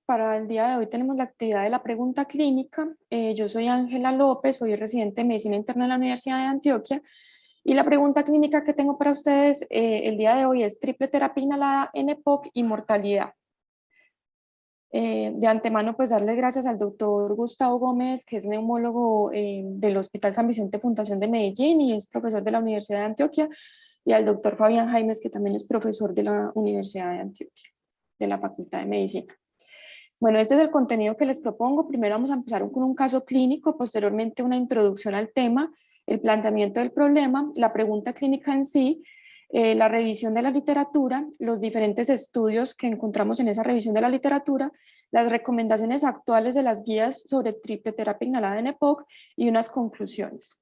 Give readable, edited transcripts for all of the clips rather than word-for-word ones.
Para el día de hoy tenemos la actividad de la pregunta clínica. Yo soy Ángela López, soy residente de Medicina Interna de la Universidad de Antioquia y la pregunta clínica que tengo para ustedes el día de hoy es triple terapia inhalada en EPOC y mortalidad. De antemano, pues darle gracias al doctor Gustavo Gómez, que es neumólogo del Hospital San Vicente Fundación de Medellín y es profesor de la Universidad de Antioquia, y al doctor Fabián Jaimes, que también es profesor de la Universidad de Antioquia, de la Facultad de Medicina. Bueno, este es el contenido que les propongo. Primero vamos a empezar con un caso clínico, posteriormente una introducción al tema, el planteamiento del problema, la pregunta clínica en sí, la revisión de la literatura, los diferentes estudios que encontramos en esa revisión de la literatura, las recomendaciones actuales de las guías sobre triple terapia inhalada en EPOC y unas conclusiones.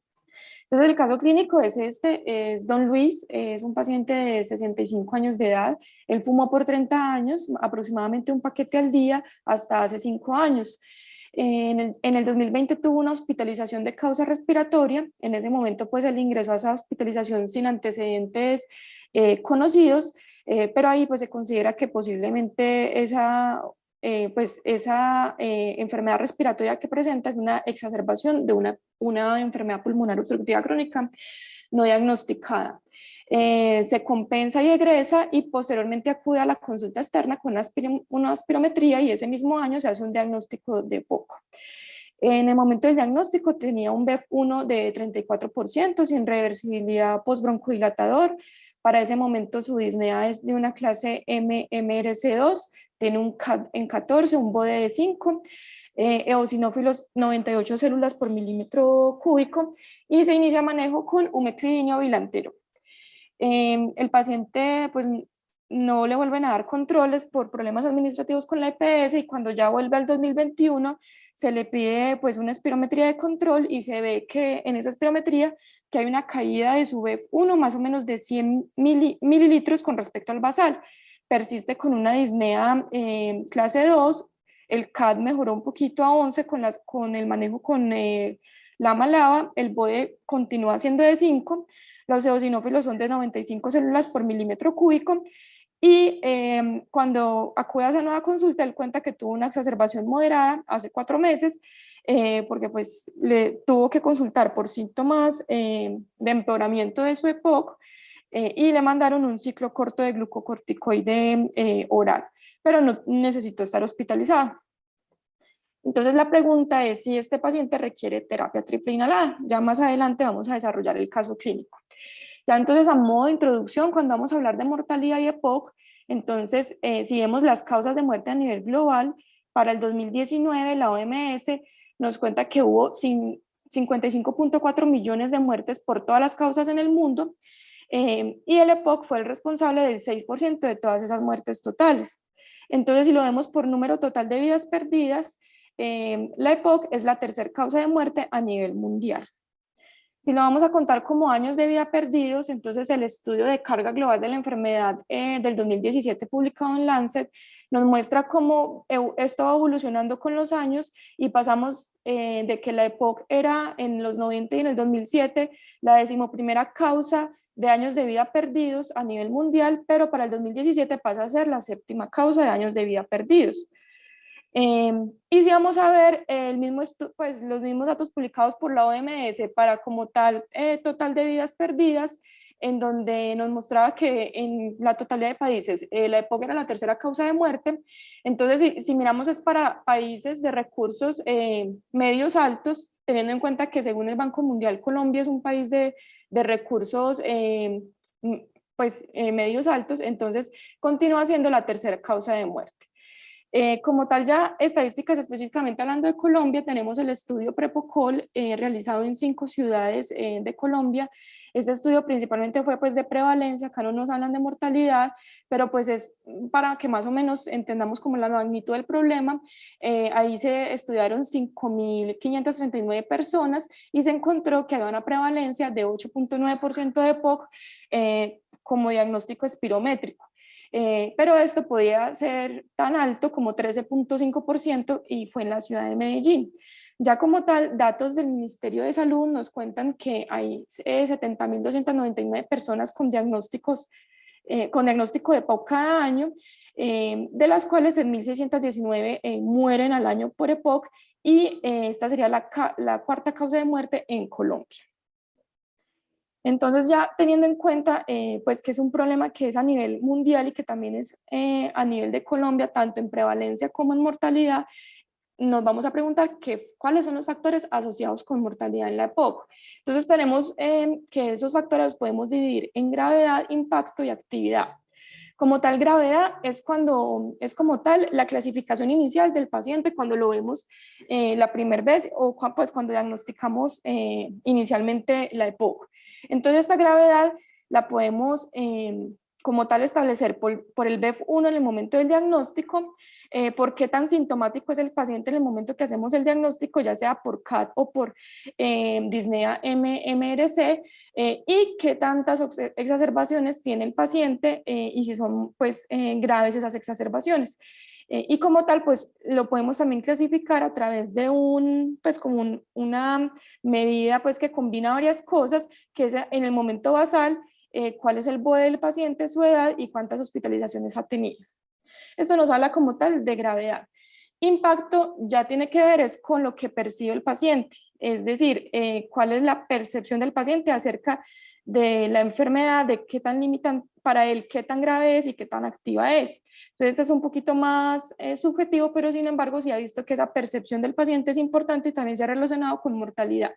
Entonces, el caso clínico es es don Luis, es un paciente de 65 años de edad, él fumó por 30 años, aproximadamente un paquete al día, hasta hace 5 años. En el 2020 tuvo una hospitalización de causa respiratoria, en ese momento pues él ingresó a esa hospitalización sin antecedentes conocidos, pero ahí pues se considera que posiblemente esa enfermedad respiratoria que presenta es una exacerbación de una enfermedad pulmonar obstructiva crónica no diagnosticada. Se compensa y egresa y posteriormente acude a la consulta externa con una aspirometría y ese mismo año se hace un diagnóstico de EPOC. En el momento del diagnóstico tenía un BEF1 de 34% sin reversibilidad postbroncodilatador. Para ese momento su disnea es de una clase MRC2, tiene un CAD en 14, un BODE de 5, eosinófilos 98 células por milímetro cúbico y se inicia manejo con umeclidinio bilantero. El paciente pues no le vuelven a dar controles por problemas administrativos con la EPS y cuando ya vuelve al 2021 se le pide pues una espirometría de control y se ve que en esa espirometría que hay una caída de su BEF1 más o menos de 100 mililitros con respecto al basal. Persiste con una disnea clase 2, el CAD mejoró un poquito a 11 con el manejo con lama-lava, el BODE continúa siendo de 5, los eosinófilos son de 95 células por milímetro cúbico y cuando acude a esa nueva consulta él cuenta que tuvo una exacerbación moderada hace 4 meses porque pues le tuvo que consultar por síntomas de empeoramiento de su EPOC y le mandaron un ciclo corto de glucocorticoide oral, pero no necesitó estar hospitalizado. Entonces la pregunta es si este paciente requiere terapia triple inhalada. Ya más adelante vamos a desarrollar el caso clínico. Ya entonces a modo de introducción, cuando vamos a hablar de mortalidad y EPOC, entonces si vemos las causas de muerte a nivel global, para el 2019 la OMS nos cuenta que hubo 55.4 millones de muertes por todas las causas en el mundo y el EPOC fue el responsable del 6% de todas esas muertes totales. Entonces si lo vemos por número total de vidas perdidas, la EPOC es la tercera causa de muerte a nivel mundial. Si lo vamos a contar como años de vida perdidos, entonces el estudio de carga global de la enfermedad del 2017 publicado en Lancet nos muestra cómo esto va evolucionando con los años y pasamos de que la EPOC era en los 90 y en el 2007 la 11ª causa de años de vida perdidos a nivel mundial, pero para el 2017 pasa a ser la 7ª causa de años de vida perdidos. Y si vamos a ver pues, los mismos datos publicados por la OMS para como tal total de vidas perdidas, en donde nos mostraba que en la totalidad de países la EPOC era la tercera causa de muerte. Entonces, si miramos es para países de recursos medios altos, teniendo en cuenta que según el Banco Mundial, Colombia es un país de recursos pues, medios altos, entonces continúa siendo la tercera causa de muerte. Como tal, ya estadísticas específicamente hablando de Colombia, tenemos el estudio Prepocol realizado en 5 ciudades de Colombia. Este estudio principalmente fue pues de prevalencia, acá no nos hablan de mortalidad, pero pues es para que más o menos entendamos como la magnitud del problema. Ahí se estudiaron 5.539 personas y se encontró que había una prevalencia de 8.9% de EPOC como diagnóstico espirométrico. Pero esto podía ser tan alto como 13.5% y fue en la ciudad de Medellín. Ya como tal, datos del Ministerio de Salud nos cuentan que hay 70.299 personas con diagnóstico de EPOC cada año de las cuales 1.619 mueren al año por EPOC, y esta sería la cuarta causa de muerte en Colombia. Entonces, ya teniendo en cuenta pues que es un problema que es a nivel mundial y que también es a nivel de Colombia, tanto en prevalencia como en mortalidad, nos vamos a preguntar cuáles son los factores asociados con mortalidad en la EPOC. Entonces tenemos que esos factores los podemos dividir en gravedad, impacto y actividad. Como tal, gravedad es como tal la clasificación inicial del paciente cuando lo vemos la primera vez, o pues cuando diagnosticamos inicialmente la EPOC. Entonces esta gravedad la podemos como tal establecer por el BEF1 en el momento del diagnóstico, por qué tan sintomático es el paciente en el momento que hacemos el diagnóstico, ya sea por CAT o por disnea MRC, y qué tantas exacerbaciones tiene el paciente y si son pues graves esas exacerbaciones. Y como tal, pues lo podemos también clasificar a través de una medida pues que combina varias cosas, que es en el momento basal, cuál es el BOE del paciente, su edad y cuántas hospitalizaciones ha tenido. Esto nos habla como tal de gravedad. Impacto ya tiene que ver es con lo que percibe el paciente, es decir, cuál es la percepción del paciente acerca de la enfermedad, de qué tan limitan para él, qué tan grave es y qué tan activa es. Entonces es un poquito más subjetivo, pero sin embargo sí ha visto que esa percepción del paciente es importante y también se ha relacionado con mortalidad.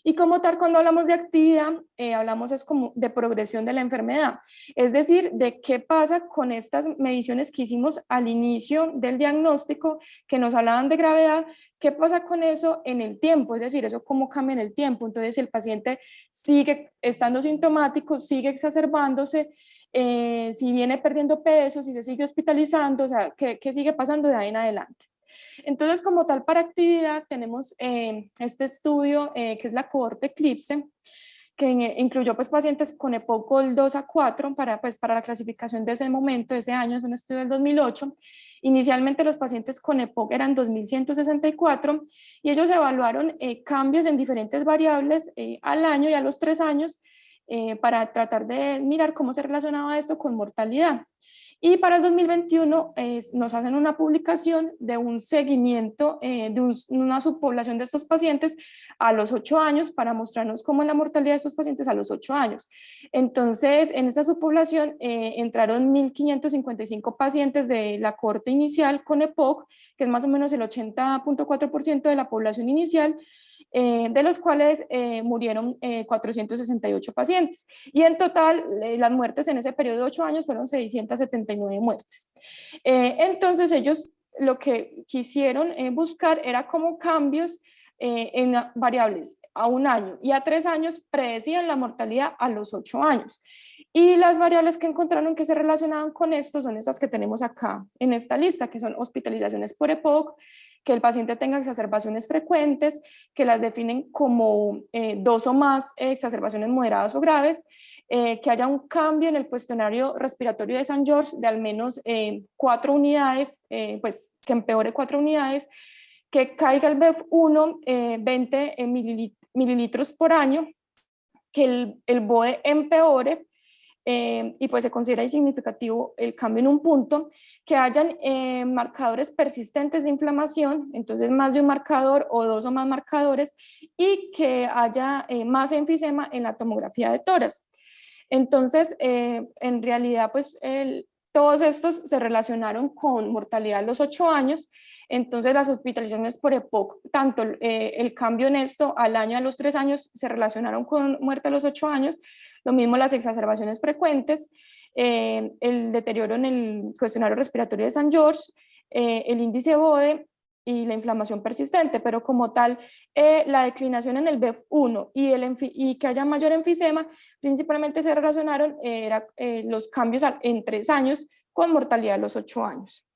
Y como tal, cuando hablamos de actividad, hablamos es como de progresión de la enfermedad, es decir, de qué pasa con estas mediciones que hicimos al inicio del diagnóstico, que nos hablaban de gravedad, qué pasa con eso en el tiempo, es decir, eso cómo cambia en el tiempo. Entonces, si el paciente sigue estando sintomático, sigue exacerbándose, si viene perdiendo peso, si se sigue hospitalizando, o sea, qué sigue pasando de ahí en adelante. Entonces, como tal, para actividad tenemos este estudio que es la cohorte Eclipse, que incluyó pues, pacientes con EPOC Gold 2 a 4 para la clasificación de ese momento, de ese año, es un estudio del 2008. Inicialmente los pacientes con EPOC eran 2.164 y ellos evaluaron cambios en diferentes variables al año y a los 3 años para tratar de mirar cómo se relacionaba esto con mortalidad. Y para el 2021 nos hacen una publicación de un seguimiento de una subpoblación de estos pacientes a los 8 años para mostrarnos cómo es la mortalidad de estos pacientes a los 8 años. Entonces, en esta subpoblación entraron 1.555 pacientes de la cohorte inicial con EPOC, que es más o menos el 80.4% de la población inicial, de los cuales murieron 468 pacientes. Y en total, las muertes en ese periodo de 8 años fueron 679 muertes. Entonces, ellos lo que quisieron buscar era cómo cambios en variables a 1 año y a 3 años predecían la mortalidad a los 8 años. Y las variables que encontraron que se relacionaban con esto son estas que tenemos acá en esta lista, que son hospitalizaciones por EPOC, que el paciente tenga exacerbaciones frecuentes, que las definen como 2 o más exacerbaciones moderadas o graves, que haya un cambio en el cuestionario respiratorio de St. George de al menos 4 unidades, pues que empeore 4 unidades, que caiga el BEF1 20 mililitros por año, que el BOE empeore, y pues se considera insignificativo el cambio en un punto, que hayan marcadores persistentes de inflamación, entonces más de un marcador o 2 o más marcadores, y que haya más enfisema en la tomografía de tórax. Entonces, en realidad, pues todos estos se relacionaron con mortalidad a los 8 años. Entonces, las hospitalizaciones por EPOC, tanto el cambio en esto al año, a los 3 años, se relacionaron con muerte a los 8 años. Lo mismo las exacerbaciones frecuentes, el deterioro en el cuestionario respiratorio de St. George, el índice BODE y la inflamación persistente, pero como tal, la declinación en el BEF1 y que haya mayor enfisema, principalmente se relacionaron los cambios en 3 años con mortalidad a los 8 años.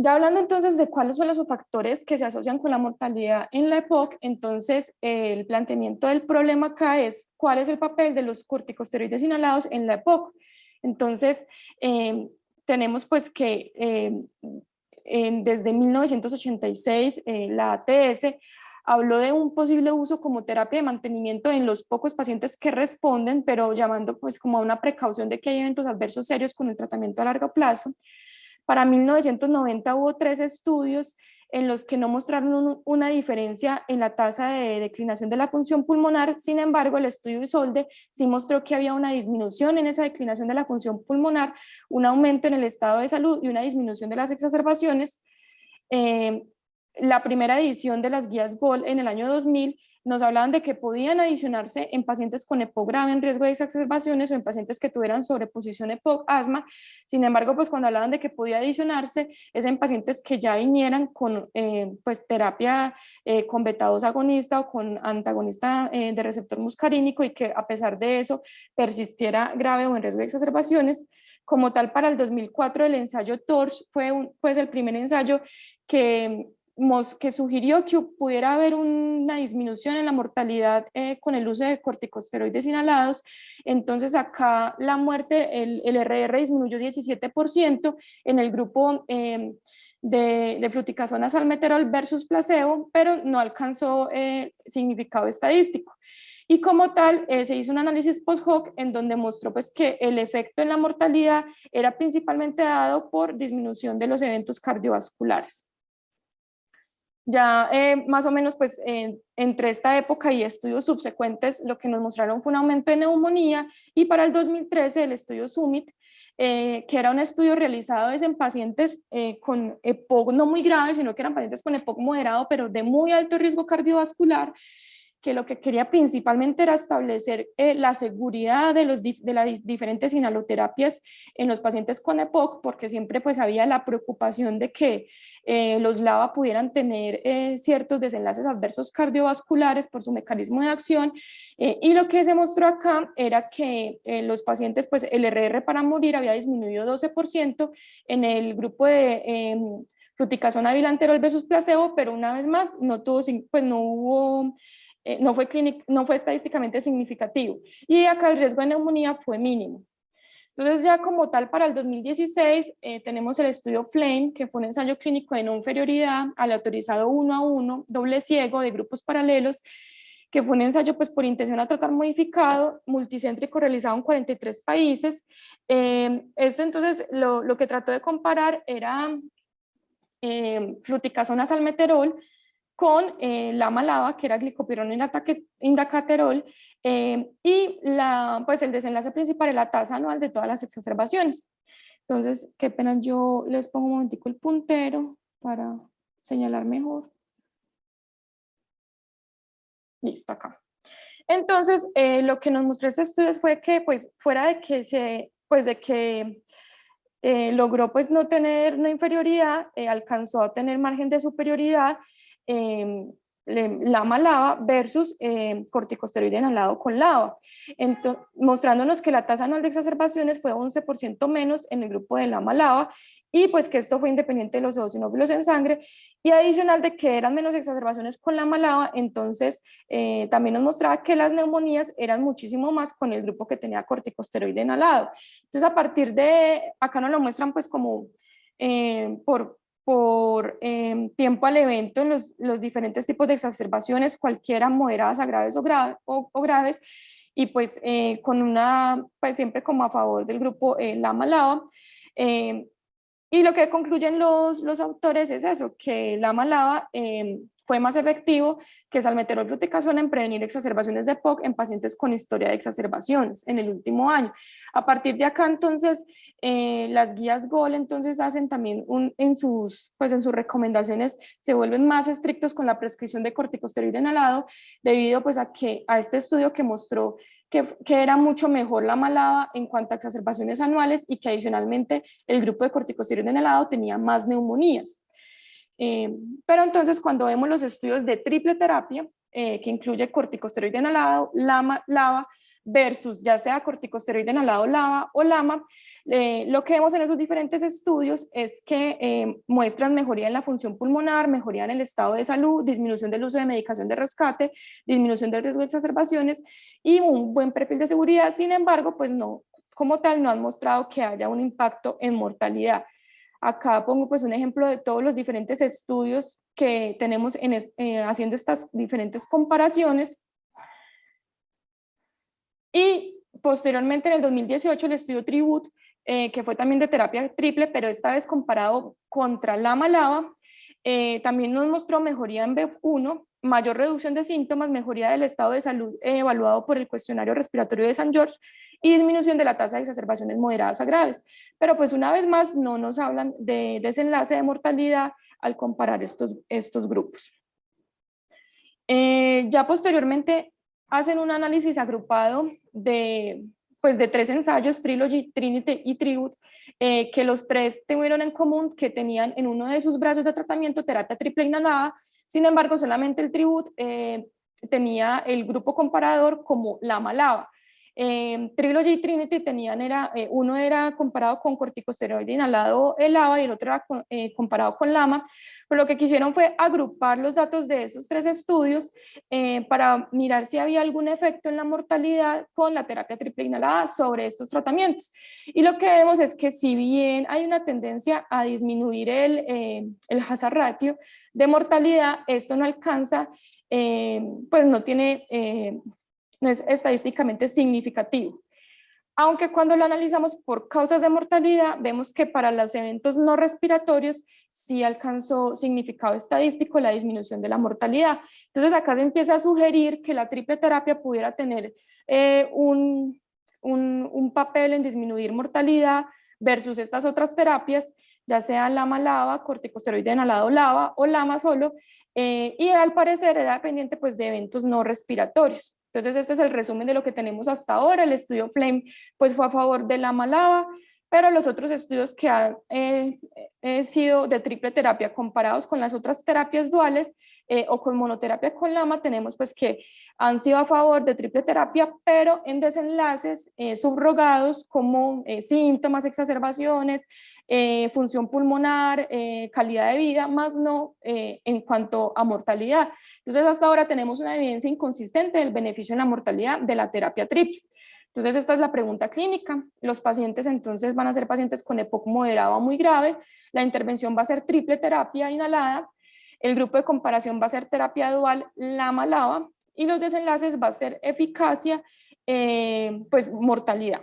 Ya hablando entonces de cuáles son los factores que se asocian con la mortalidad en la EPOC, entonces el planteamiento del problema acá es cuál es el papel de los corticosteroides inhalados en la EPOC. Entonces, tenemos pues que desde 1986 la ATS habló de un posible uso como terapia de mantenimiento en los pocos pacientes que responden, pero llamando pues como a una precaución de que hay eventos adversos serios con el tratamiento a largo plazo. Para 1990 hubo 3 estudios en los que no mostraron una diferencia en la tasa de declinación de la función pulmonar. Sin embargo, el estudio ISOLDE sí mostró que había una disminución en esa declinación de la función pulmonar, un aumento en el estado de salud y una disminución de las exacerbaciones. La primera edición de las guías GOL en el año 2000 nos hablaban de que podían adicionarse en pacientes con EPOC grave en riesgo de exacerbaciones o en pacientes que tuvieran sobreposición EPOC asma. Sin embargo, pues cuando hablaban de que podía adicionarse es en pacientes que ya vinieran con pues terapia con beta-2 agonista o con antagonista de receptor muscarínico y que a pesar de eso persistiera grave o en riesgo de exacerbaciones. Como tal, para el 2004 el ensayo TORCH fue pues el primer ensayo que sugirió que pudiera haber una disminución en la mortalidad con el uso de corticosteroides inhalados. Entonces acá la muerte, el RR disminuyó 17% en el grupo de fluticasona salmeterol versus placebo, pero no alcanzó significado estadístico. Y como tal, se hizo un análisis post-hoc en donde mostró pues, que el efecto en la mortalidad era principalmente dado por disminución de los eventos cardiovasculares. Ya más o menos pues entre esta época y estudios subsecuentes lo que nos mostraron fue un aumento de neumonía y para el 2013 el estudio SUMMIT, que era un estudio realizado en pacientes con EPOC no muy grave, sino que eran pacientes con EPOC moderado pero de muy alto riesgo cardiovascular, que lo que quería principalmente era establecer la seguridad de las diferentes inhaloterapias en los pacientes con EPOC, porque siempre pues había la preocupación de que los LAVA pudieran tener ciertos desenlaces adversos cardiovasculares por su mecanismo de acción, y lo que se mostró acá era que los pacientes, pues el RR para morir había disminuido 12% en el grupo de fluticasona bilanterol versus placebo, pero una vez más no tuvo, pues no hubo no fue estadísticamente significativo. Y acá el riesgo de neumonía fue mínimo. Entonces ya como tal para el 2016 tenemos el estudio FLAME, que fue un ensayo clínico de no inferioridad aleatorizado 1 a 1, doble ciego de grupos paralelos, que fue un ensayo pues por intención a tratar modificado, multicéntrico realizado en 43 países. Esto entonces lo que trató de comparar era fluticasona salmeterol con lama-lava, que era glicopirono indacaterol, y pues el desenlace principal es la tasa anual de todas las exacerbaciones. Entonces, qué pena, yo les pongo un momentico el puntero para señalar mejor. Listo, acá. Entonces, lo que nos mostró este estudio fue que, pues, fuera de que logró pues no tener no inferioridad, alcanzó a tener margen de superioridad lama-lava versus corticosteroide inhalado con lava, mostrándonos que la tasa anual de exacerbaciones fue 11% menos en el grupo de lama-lava y pues que esto fue independiente de los eosinófilos en sangre y adicional de que eran menos exacerbaciones con lama-lava, entonces también nos mostraba que las neumonías eran muchísimo más con el grupo que tenía corticosteroide inhalado. Entonces a partir de, acá nos lo muestran pues como por tiempo al evento en los diferentes tipos de exacerbaciones, cualquiera moderadas a graves o graves, y pues con una, pues siempre como a favor del grupo lama-lava. Y lo que concluyen los autores es eso, que lama-lava fue más efectivo que salmeterol fluticasona en prevenir exacerbaciones de EPOC en pacientes con historia de exacerbaciones en el último año. A partir de acá, entonces, las guías GOL entonces hacen también en sus recomendaciones, se vuelven más estrictos con la prescripción de corticosteroide inhalado, debido pues a este estudio que mostró que era mucho mejor lama-lava en cuanto a exacerbaciones anuales y que adicionalmente el grupo de corticosteroide inhalado tenía más neumonías. Pero entonces cuando vemos los estudios de triple terapia, que incluye corticosteroide inhalado, lava versus ya sea corticosteroide inhalado, lava o lama, lo que vemos en esos diferentes estudios es que muestran mejoría en la función pulmonar, mejoría en el estado de salud, disminución del uso de medicación de rescate, disminución del riesgo de exacerbaciones y un buen perfil de seguridad. Sin embargo, pues no, como tal, no han mostrado que haya un impacto en mortalidad. Acá pongo pues un ejemplo de todos los diferentes estudios que tenemos haciendo estas diferentes comparaciones. Y posteriormente en el 2018 el estudio Tribut, que fue también de terapia triple, pero esta vez comparado contra LAMA-LABA, también nos mostró mejoría en BEF1, mayor reducción de síntomas, mejoría del estado de salud evaluado por el cuestionario respiratorio de St. George y disminución de la tasa de exacerbaciones moderadas a graves. Pero pues una vez más no nos hablan de desenlace de mortalidad al comparar estos grupos. Ya posteriormente hacen un análisis agrupado pues de 3 ensayos, Trilogy, Trinity y Tribut, que los 3 tuvieron en común que tenían en uno de sus brazos de tratamiento terapia triple inhalada. Sin embargo, solamente el Tribut tenía el grupo comparador como LAMA-LABA. Trilogy y Trinity tenían, uno era comparado con corticosteroide inhalado, el LABA, y el otro era comparado con LAMA, pero lo que quisieron fue agrupar los datos de esos 3 estudios para mirar si había algún efecto en la mortalidad con la terapia triple inhalada sobre estos tratamientos. Y lo que vemos es que si bien hay una tendencia a disminuir el hazard ratio de mortalidad, esto no alcanza, pues no es estadísticamente significativo. Aunque cuando lo analizamos por causas de mortalidad, vemos que para los eventos no respiratorios sí alcanzó significado estadístico la disminución de la mortalidad. Entonces acá se empieza a sugerir que la triple terapia pudiera tener un papel en disminuir mortalidad versus estas otras terapias, ya sea LAMA-LABA, corticosteroide inhalado LABA o LAMA solo, y al parecer era dependiente pues, de eventos no respiratorios. Entonces este es el resumen de lo que tenemos hasta ahora. El estudio FLAME pues, fue a favor de LAMA-LABA, pero los otros estudios que han sido de triple terapia comparados con las otras terapias duales o con monoterapia con LAMA, tenemos pues que han sido a favor de triple terapia, pero en desenlaces subrogados como síntomas, exacerbaciones, función pulmonar, calidad de vida, más no en cuanto a mortalidad. Entonces hasta ahora tenemos una evidencia inconsistente del beneficio en la mortalidad de la terapia triple. Entonces esta es la pregunta clínica. Los pacientes entonces van a ser pacientes con EPOC moderado o muy grave. La intervención va a ser triple terapia inhalada. El grupo de comparación va a ser terapia dual LAMA-LABA y los desenlaces va a ser eficacia, pues mortalidad.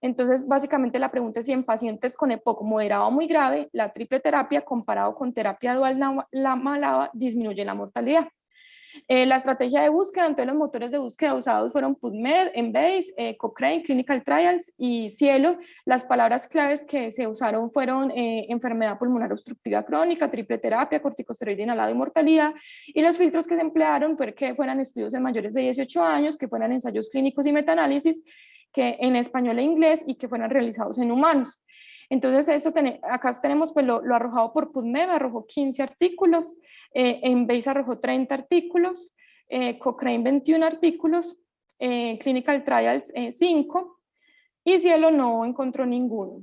Entonces, básicamente la pregunta es si en pacientes con EPOC moderado o muy grave, la triple terapia comparado con terapia dual LAMA-LABA disminuye la mortalidad. La estrategia de búsqueda, entonces los motores de búsqueda usados fueron PubMed, Embase, Cochrane, Clinical Trials y Cielo. Las palabras claves que se usaron fueron enfermedad pulmonar obstructiva crónica, triple terapia, corticosteroide inhalado y mortalidad. Y los filtros que se emplearon fue que fueran estudios en mayores de 18 años, que fueran ensayos clínicos y metaanálisis, que en español e inglés y que fueran realizados en humanos. Entonces, acá tenemos pues, lo arrojado por PubMed, arrojó 15 artículos, Embase arrojó 30 artículos, Cochrane 21 artículos, Clinical Trials 5, y Cielo no encontró ninguno.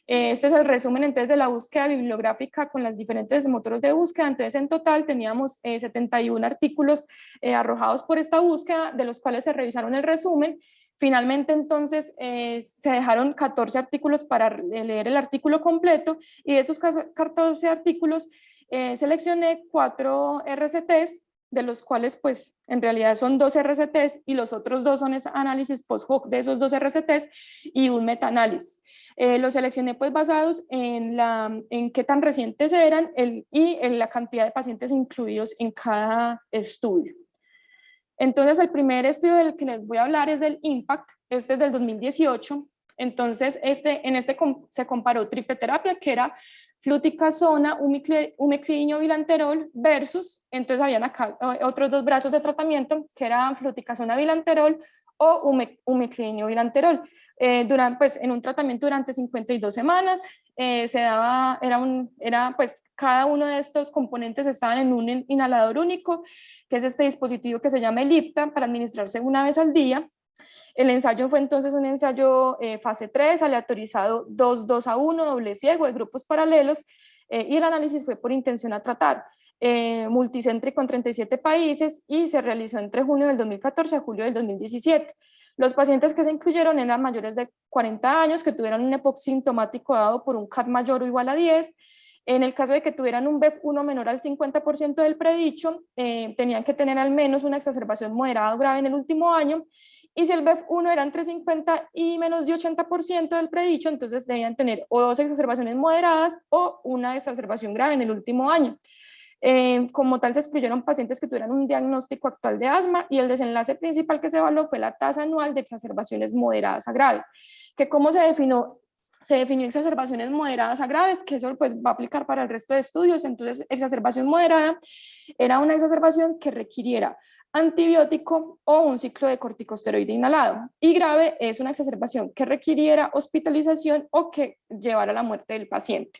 Este es el resumen entonces de la búsqueda bibliográfica con las diferentes motores de búsqueda. Entonces en total teníamos 71 artículos arrojados por esta búsqueda, de los cuales se revisaron el resumen. Finalmente entonces se dejaron 14 artículos para leer el artículo completo, y de esos 14 artículos seleccioné 4 RCTs, de los cuales pues en realidad son 2 RCTs y los otros 2 son análisis post-hoc de esos 2 RCTs y un metaanálisis. Los seleccioné pues basados en qué tan recientes eran y en la cantidad de pacientes incluidos en cada estudio. Entonces el primer estudio del que les voy a hablar es del IMPACT, este es del 2018. Entonces se comparó triple terapia, que era fluticasona, umeclidinio bilanterol versus, entonces habían acá otros 2 brazos de tratamiento que eran fluticasona bilanterol o umeclidinio bilanterol. Pues, en un tratamiento durante 52 semanas, pues, cada uno de estos componentes estaban en un inhalador único, que es este dispositivo que se llama Ellipta, para administrarse una vez al día. El ensayo fue entonces un ensayo fase 3, aleatorizado 2-2-1, doble ciego, de grupos paralelos, y el análisis fue por intención a tratar, multicéntrico en 37 países, y se realizó entre junio del 2014 a julio del 2017. Los pacientes que se incluyeron eran mayores de 40 años que tuvieran un EPOC sintomático dado por un CAT mayor o igual a 10. En el caso de que tuvieran un BEF1 menor al 50% del predicho, tenían que tener al menos una exacerbación moderada o grave en el último año. Y si el BEF1 era entre 50 y menos de 80% del predicho, entonces debían tener o dos exacerbaciones moderadas o una exacerbación grave en el último año. Como tal, se excluyeron pacientes que tuvieran un diagnóstico actual de asma y el desenlace principal que se evaluó fue la tasa anual de exacerbaciones moderadas a graves. Que ¿cómo se definió? Se definió exacerbaciones moderadas a graves, que eso pues va a aplicar para el resto de estudios. Entonces, exacerbación moderada era una exacerbación que requiriera antibiótico o un ciclo de corticosteroide inhalado. Y grave es una exacerbación que requiriera hospitalización o que llevara a la muerte del paciente.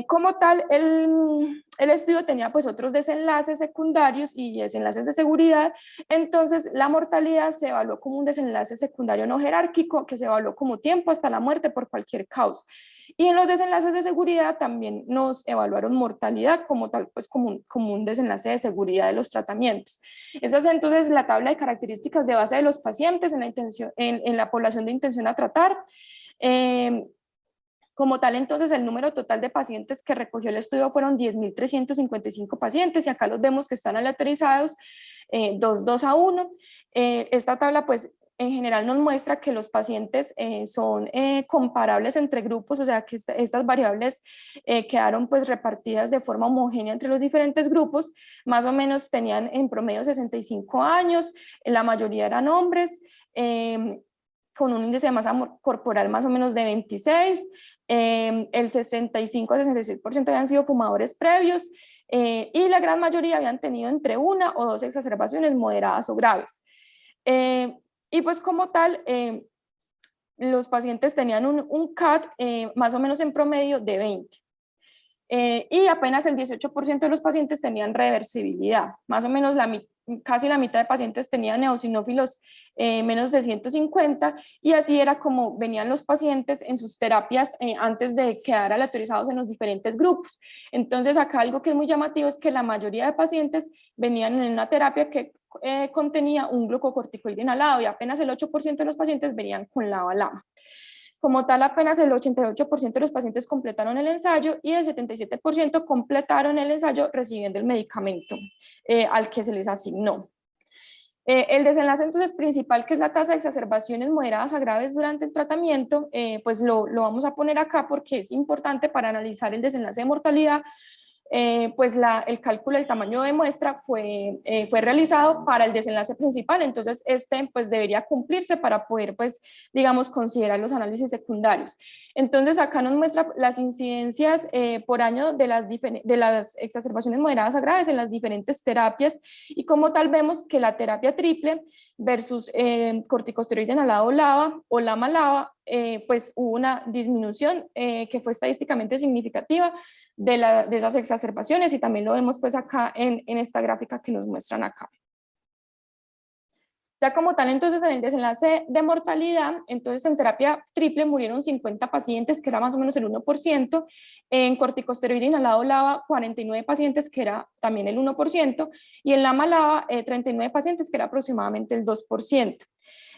Como tal, el estudio tenía pues otros desenlaces secundarios y desenlaces de seguridad, entonces la mortalidad se evaluó como un desenlace secundario no jerárquico que se evaluó como tiempo hasta la muerte por cualquier causa. Y en los desenlaces de seguridad también nos evaluaron mortalidad como tal, pues como un desenlace de seguridad de los tratamientos. Esa es entonces la tabla de características de base de los pacientes en la población de intención a tratar. Como tal, entonces, el número total de pacientes que recogió el estudio fueron 10.355 pacientes y acá los vemos que están aleatorizados 2 a 1. Esta tabla, pues, en general nos muestra que los pacientes son comparables entre grupos, o sea, que estas variables quedaron pues repartidas de forma homogénea entre los diferentes grupos, más o menos tenían en promedio 65 años, la mayoría eran hombres, con un índice de masa corporal más o menos de 26, el 65 a 66% habían sido fumadores previos y la gran mayoría habían tenido entre una o dos exacerbaciones moderadas o graves. Y pues como tal, los pacientes tenían un CAT más o menos en promedio de 20. Y apenas el 18% de los pacientes tenían reversibilidad, más o menos casi la mitad de pacientes tenían eosinófilos menos de 150 y así era como venían los pacientes en sus terapias antes de quedar aleatorizados en los diferentes grupos. Entonces acá algo que es muy llamativo es que la mayoría de pacientes venían en una terapia que contenía un glucocorticoide inhalado y apenas el 8% de los pacientes venían con LABA/LAMA. Como tal, apenas el 88% de los pacientes completaron el ensayo y el 77% completaron el ensayo recibiendo el medicamento al que se les asignó. El desenlace entonces principal, que es la tasa de exacerbaciones moderadas a graves durante el tratamiento, pues lo vamos a poner acá porque es importante para analizar el desenlace de mortalidad. Pues el cálculo del tamaño de muestra fue realizado para el desenlace principal, entonces pues debería cumplirse para poder pues digamos considerar los análisis secundarios. Entonces acá nos muestra las incidencias por año de las exacerbaciones moderadas a graves en las diferentes terapias y como tal vemos que la terapia triple versus corticosteroide inhalado LABA o LAMA/LABA, pues hubo una disminución que fue estadísticamente significativa de esas exacerbaciones y también lo vemos pues acá en esta gráfica que nos muestran acá. Ya como tal, entonces en el desenlace de mortalidad, entonces en terapia triple murieron 50 pacientes, que era más o menos el 1%, en corticosteroide inhalado LABA 49 pacientes, que era también el 1%, y en LAMA/LABA 39 pacientes, que era aproximadamente el 2%.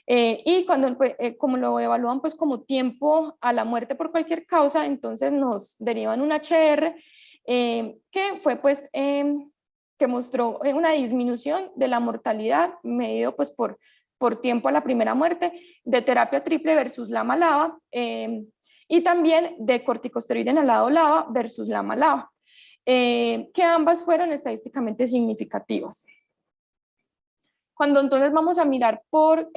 Y cuando, como lo evalúan pues como tiempo a la muerte por cualquier causa, entonces nos derivan un HR que fue pues que mostró una disminución de la mortalidad medido pues por tiempo a la primera muerte de terapia triple versus LAMA/LABA y también de corticosteroide inhalado LABA versus LAMA/LABA, que ambas fueron estadísticamente significativas. Cuando entonces vamos a mirar por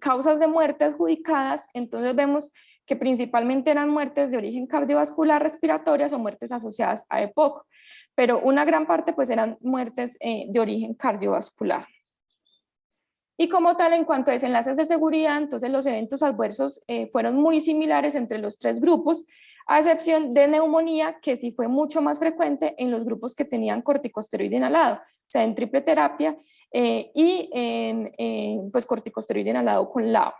causas de muerte adjudicadas, entonces vemos que principalmente eran muertes de origen cardiovascular respiratorias o muertes asociadas a EPOC, pero una gran parte pues eran muertes de origen cardiovascular. Y como tal, en cuanto a desenlaces de seguridad, entonces los eventos adversos fueron muy similares entre los tres grupos, a excepción de neumonía, que sí fue mucho más frecuente en los grupos que tenían corticosteroide inhalado, o sea, en triple terapia y en pues, corticosteroide inhalado con LABA.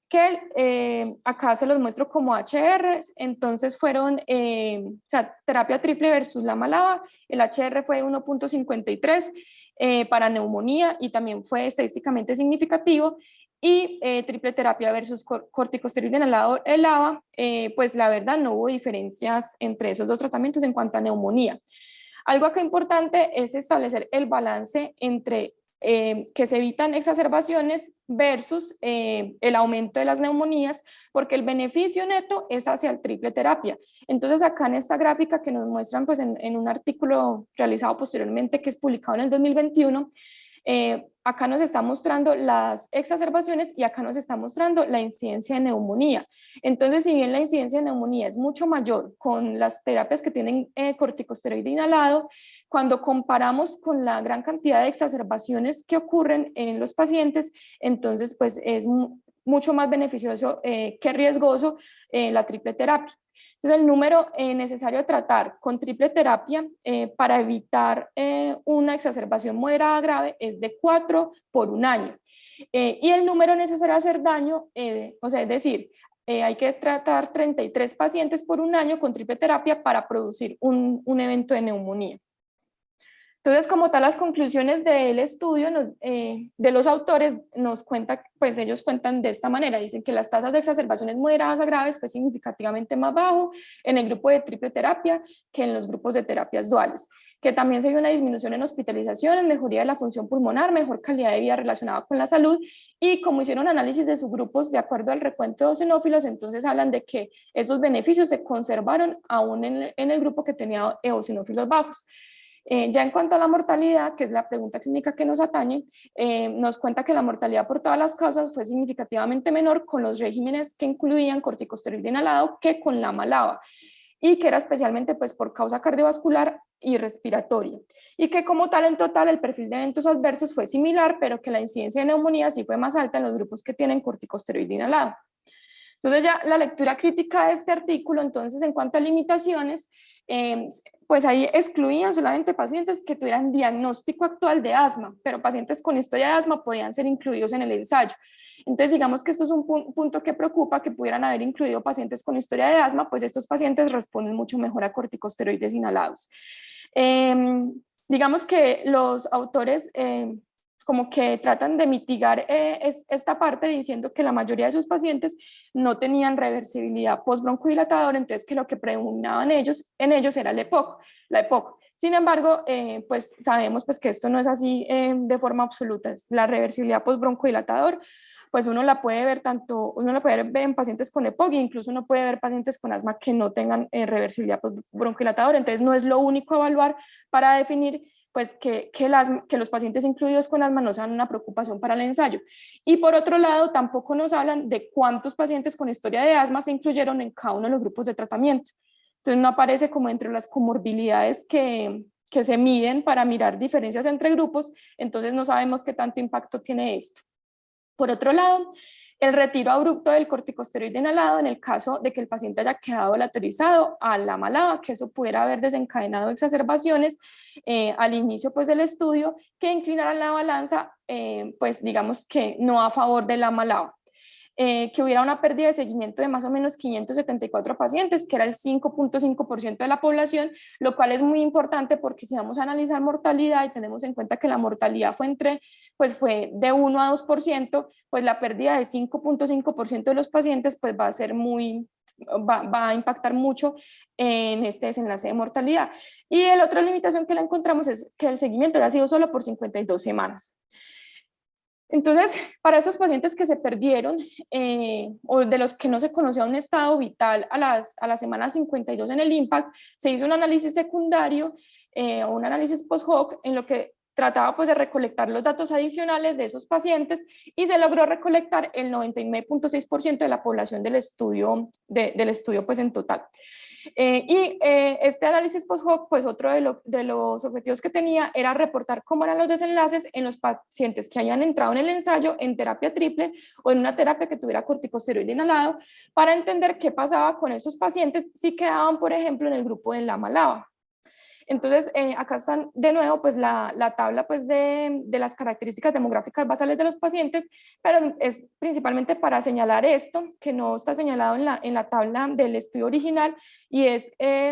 Que acá se los muestro como HRs, entonces fueron, o sea, terapia triple versus LAMA/LABA, el HR fue 1.53, para neumonía y también fue estadísticamente significativo. Y triple terapia versus corticosteroide inhalado ELAVA, pues la verdad no hubo diferencias entre esos dos tratamientos en cuanto a neumonía. Algo acá importante es establecer el balance entre que se evitan exacerbaciones versus el aumento de las neumonías, porque el beneficio neto es hacia el triple terapia. Entonces acá en esta gráfica que nos muestran pues en un artículo realizado posteriormente que es publicado en el 2021, acá nos está mostrando las exacerbaciones y acá nos está mostrando la incidencia de neumonía. Entonces, si bien la incidencia de neumonía es mucho mayor con las terapias que tienen corticosteroide inhalado, cuando comparamos con la gran cantidad de exacerbaciones que ocurren en los pacientes, entonces pues es mucho más beneficioso que riesgoso la triple terapia. Entonces, el número necesario a tratar con triple terapia para evitar una exacerbación moderada grave es de 4 por un año. Y el número necesario a hacer daño, o sea, es decir, hay que tratar 33 pacientes por un año con triple terapia para producir un evento de neumonía. Entonces, como tal, las conclusiones del estudio de los autores nos cuentan, pues ellos cuentan de esta manera, dicen que las tasas de exacerbaciones moderadas a graves fue significativamente más bajo en el grupo de triple terapia que en los grupos de terapias duales, que también se vio una disminución en hospitalizaciones, mejoría de la función pulmonar, mejor calidad de vida relacionada con la salud, y como hicieron análisis de subgrupos de acuerdo al recuento de eosinófilos, entonces hablan de que esos beneficios se conservaron aún en el grupo que tenía eosinófilos bajos. Ya en cuanto a la mortalidad, que es la pregunta clínica que nos atañe, nos cuenta que la mortalidad por todas las causas fue significativamente menor con los regímenes que incluían corticosteroide inhalado que con la LAMA y que era especialmente pues, por causa cardiovascular y respiratoria. Y que como tal en total el perfil de eventos adversos fue similar, pero que la incidencia de neumonía sí fue más alta en los grupos que tienen corticosteroide inhalado. Entonces ya la lectura crítica de este artículo, entonces en cuanto a limitaciones, pues ahí excluían solamente pacientes que tuvieran diagnóstico actual de asma, pero pacientes con historia de asma podían ser incluidos en el ensayo. Entonces digamos que esto es un punto que preocupa, que pudieran haber incluido pacientes con historia de asma, pues estos pacientes responden mucho mejor a corticosteroides inhalados. Digamos que los autores como que tratan de mitigar esta parte diciendo que la mayoría de sus pacientes no tenían reversibilidad postbroncodilatadora, entonces que lo que predominaban en ellos era la EPOC. Sin embargo, pues sabemos pues, que esto no es así de forma absoluta. La reversibilidad postbroncodilatador, pues uno la puede ver en pacientes con EPOC e incluso uno puede ver pacientes con asma que no tengan reversibilidad postbroncodilatadora, entonces no es lo único a evaluar para definir pues que los pacientes incluidos con asma no sean una preocupación para el ensayo. Y por otro lado, tampoco nos hablan de cuántos pacientes con historia de asma se incluyeron en cada uno de los grupos de tratamiento. Entonces no aparece como entre las comorbilidades que se miden para mirar diferencias entre grupos, entonces no sabemos qué tanto impacto tiene esto. Por otro lado, el retiro abrupto del corticosteroide inhalado en el caso de que el paciente haya quedado lateralizado a la LAMA, que eso pudiera haber desencadenado exacerbaciones al inicio pues, del estudio, que inclinaran la balanza, pues digamos que no a favor de la LAMA. Que hubiera una pérdida de seguimiento de más o menos 574 pacientes, que era el 5.5% de la población, lo cual es muy importante porque si vamos a analizar mortalidad y tenemos en cuenta que la mortalidad fue de 1 a 2%, pues la pérdida de 5.5% de los pacientes pues va a impactar mucho en este desenlace de mortalidad. Y la otra limitación que la encontramos es que el seguimiento ha sido solo por 52 semanas. Entonces, para esos pacientes que se perdieron o de los que no se conocía un estado vital a la semana 52 en el IMPACT, se hizo un análisis secundario o un análisis post-hoc en lo que trataba pues, de recolectar los datos adicionales de esos pacientes y se logró recolectar el 99.6% de la población del estudio pues, en total. Este análisis post-hoc, pues otro de los objetivos que tenía era reportar cómo eran los desenlaces en los pacientes que hayan entrado en el ensayo en terapia triple o en una terapia que tuviera corticosteroide inhalado para entender qué pasaba con esos pacientes si quedaban, por ejemplo, en el grupo de LAMA-LAVA. Entonces, acá están de nuevo pues la tabla pues de las características demográficas basales de los pacientes, pero es principalmente para señalar esto, que no está señalado en la tabla del estudio original, y es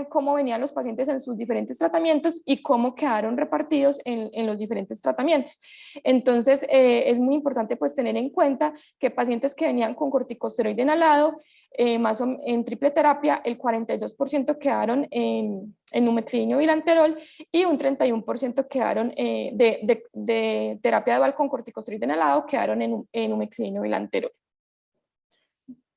cómo venían los pacientes en sus diferentes tratamientos y cómo quedaron repartidos en los diferentes tratamientos. Entonces, es muy importante pues tener en cuenta que pacientes que venían con corticosteroide inhalado, más en triple terapia, el 42% quedaron en umetribinio bilanterol y un 31% quedaron de terapia dual con corticosteroide inhalado, quedaron en umetribinio bilanterol.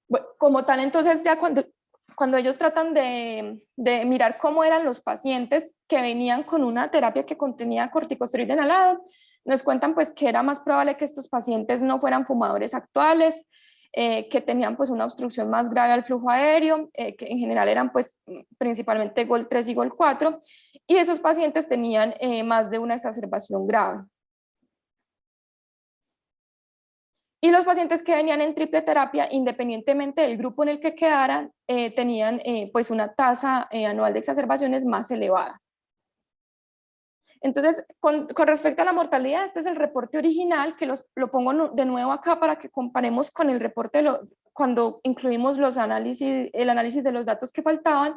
Bueno, como tal, entonces ya cuando ellos tratan de mirar cómo eran los pacientes que venían con una terapia que contenía corticosteroide inhalado, nos cuentan pues que era más probable que estos pacientes no fueran fumadores actuales, que tenían pues una obstrucción más grave al flujo aéreo, que en general eran pues principalmente GOL3 y GOL4, y esos pacientes tenían más de una exacerbación grave. Y los pacientes que venían en triple terapia, independientemente del grupo en el que quedaran, tenían pues una tasa anual de exacerbaciones más elevada. Entonces, con respecto a la mortalidad, este es el reporte original, que lo pongo de nuevo acá para que comparemos con el reporte cuando incluimos el análisis de los datos que faltaban,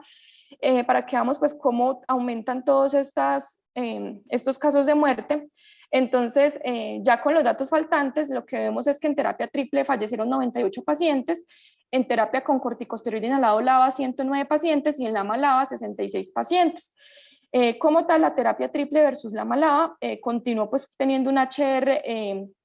para que veamos pues cómo aumentan todos estos casos de muerte. Entonces, ya con los datos faltantes, lo que vemos es que en terapia triple fallecieron 98 pacientes, en terapia con corticosteroide inhalado LAVA 109 pacientes y en LAMA-LAVA 66 pacientes. Como tal, la terapia triple versus LAMA-LAVA continuó pues teniendo un HR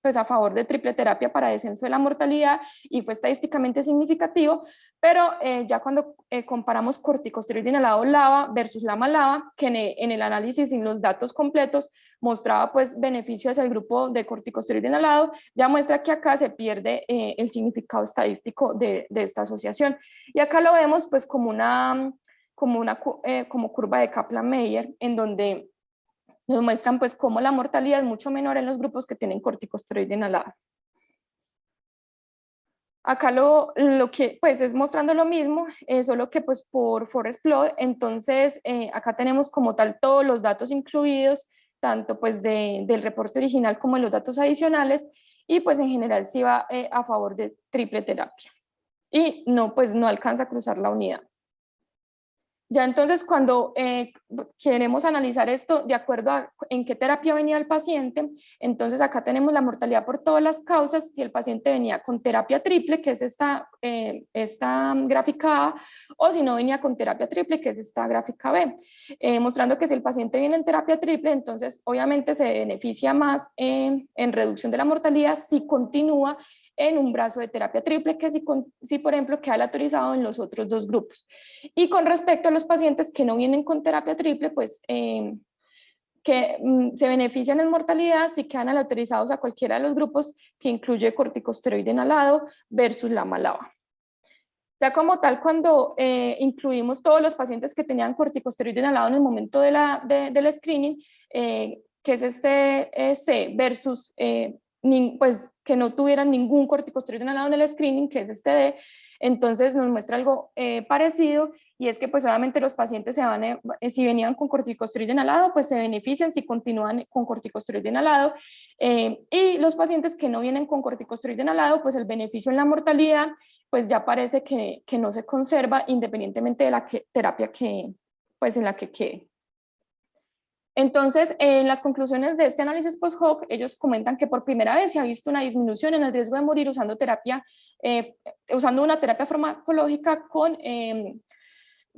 pues a favor de triple terapia para descenso de la mortalidad y fue estadísticamente significativo, pero ya cuando comparamos corticosteroide inhalado LAVA versus LAMA-LAVA, que en el análisis sin los datos completos mostraba pues beneficio hacia el grupo de corticosteroide inhalado, ya muestra que acá se pierde el significado estadístico de esta asociación. Y acá lo vemos pues como curva de Kaplan-Meier, en donde nos muestran pues cómo la mortalidad es mucho menor en los grupos que tienen corticosteroide inhalado. Acá lo que pues es mostrando lo mismo, solo que pues por Forest Plot. Entonces acá tenemos como tal todos los datos incluidos, tanto pues del reporte original como de los datos adicionales, y pues en general sí va a favor de triple terapia y no, pues no alcanza a cruzar la unidad. Ya entonces cuando queremos analizar esto de acuerdo a en qué terapia venía el paciente, entonces acá tenemos la mortalidad por todas las causas. Si el paciente venía con terapia triple, que es esta gráfica A, o si no venía con terapia triple, que es esta gráfica B, mostrando que si el paciente viene en terapia triple, entonces obviamente se beneficia más en reducción de la mortalidad si continúa en un brazo de terapia triple, que si por ejemplo queda aleatorizado en los otros dos grupos. Y con respecto a los pacientes que no vienen con terapia triple, pues se benefician en mortalidad si quedan aleatorizados a cualquiera de los grupos que incluye corticosteroide inhalado versus LAMA-LAVA. Ya como tal, cuando incluimos todos los pacientes que tenían corticosteroide inhalado en el momento del screening, que es este C versus pues que no tuvieran ningún corticosteroide inhalado en el screening, que es este D, entonces nos muestra algo parecido, y es que pues obviamente los pacientes si venían con corticosteroide inhalado, pues se benefician si continúan con corticosteroide inhalado, y los pacientes que no vienen con corticosteroide inhalado, pues el beneficio en la mortalidad pues ya parece que no se conserva independientemente de la terapia pues en la que quede. Entonces, en las conclusiones de este análisis post-hoc, ellos comentan que por primera vez se ha visto una disminución en el riesgo de morir usando una terapia farmacológica con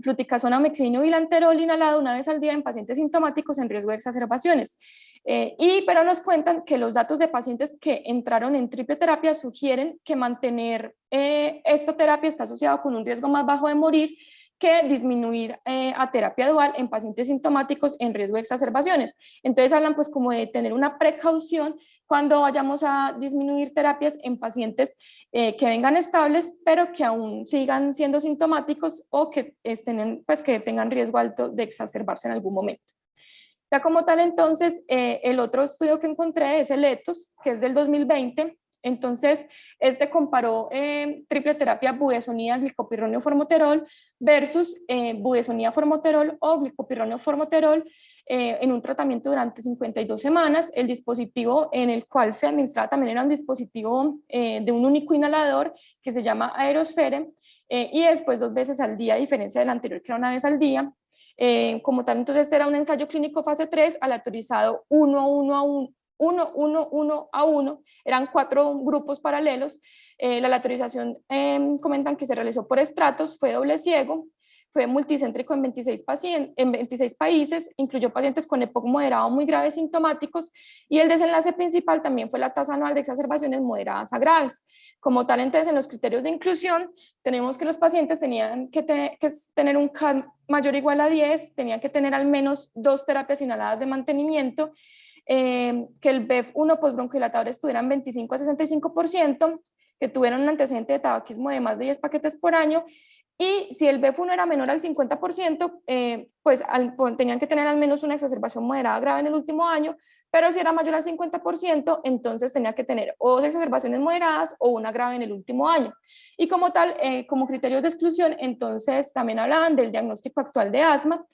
fluticasona o metribinio bilanterol inhalado una vez al día en pacientes sintomáticos en riesgo de exacerbaciones. Pero nos cuentan que los datos de pacientes que entraron en triple terapia sugieren que mantener esta terapia está asociado con un riesgo más bajo de morir que disminuir a terapia dual en pacientes sintomáticos en riesgo de exacerbaciones. Entonces hablan pues como de tener una precaución cuando vayamos a disminuir terapias en pacientes que vengan estables, pero que aún sigan siendo sintomáticos o que tengan riesgo alto de exacerbarse en algún momento. Ya como tal, entonces, el otro estudio que encontré es el ETHOS, que es del 2020, Entonces, este comparó triple terapia budesonida, glicopirronio, formoterol versus budesonida, formoterol o glicopirronio, formoterol en un tratamiento durante 52 semanas. El dispositivo en el cual se administraba también era un dispositivo de un único inhalador que se llama Aerosfere, y después 2 veces al día, a diferencia del anterior que era una vez al día. Como tal, entonces era un ensayo clínico fase 3 aleatorizado 1 a 1, eran 4 grupos paralelos. La aleatorización comentan que se realizó por estratos, fue doble ciego, fue multicéntrico en 26 países, incluyó pacientes con EPOC moderado muy graves sintomáticos, y el desenlace principal también fue la tasa anual de exacerbaciones moderadas a graves. Como tal, entonces, en los criterios de inclusión, tenemos que los pacientes tenían que tener un CAD mayor o igual a 10, tenían que tener al menos 2 terapias inhaladas de mantenimiento, que el BEF1 postbronquilatador estuviera en 25 a 65%, que tuvieran un antecedente de tabaquismo de más de 10 paquetes por año, y si el BEF1 era menor al 50%, pues tenían que tener al menos una exacerbación moderada grave en el último año, pero si era mayor al 50%, entonces tenía que tener o 2 exacerbaciones moderadas o una grave en el último año. Y como tal, como criterios de exclusión, entonces también hablaban del diagnóstico actual de asma.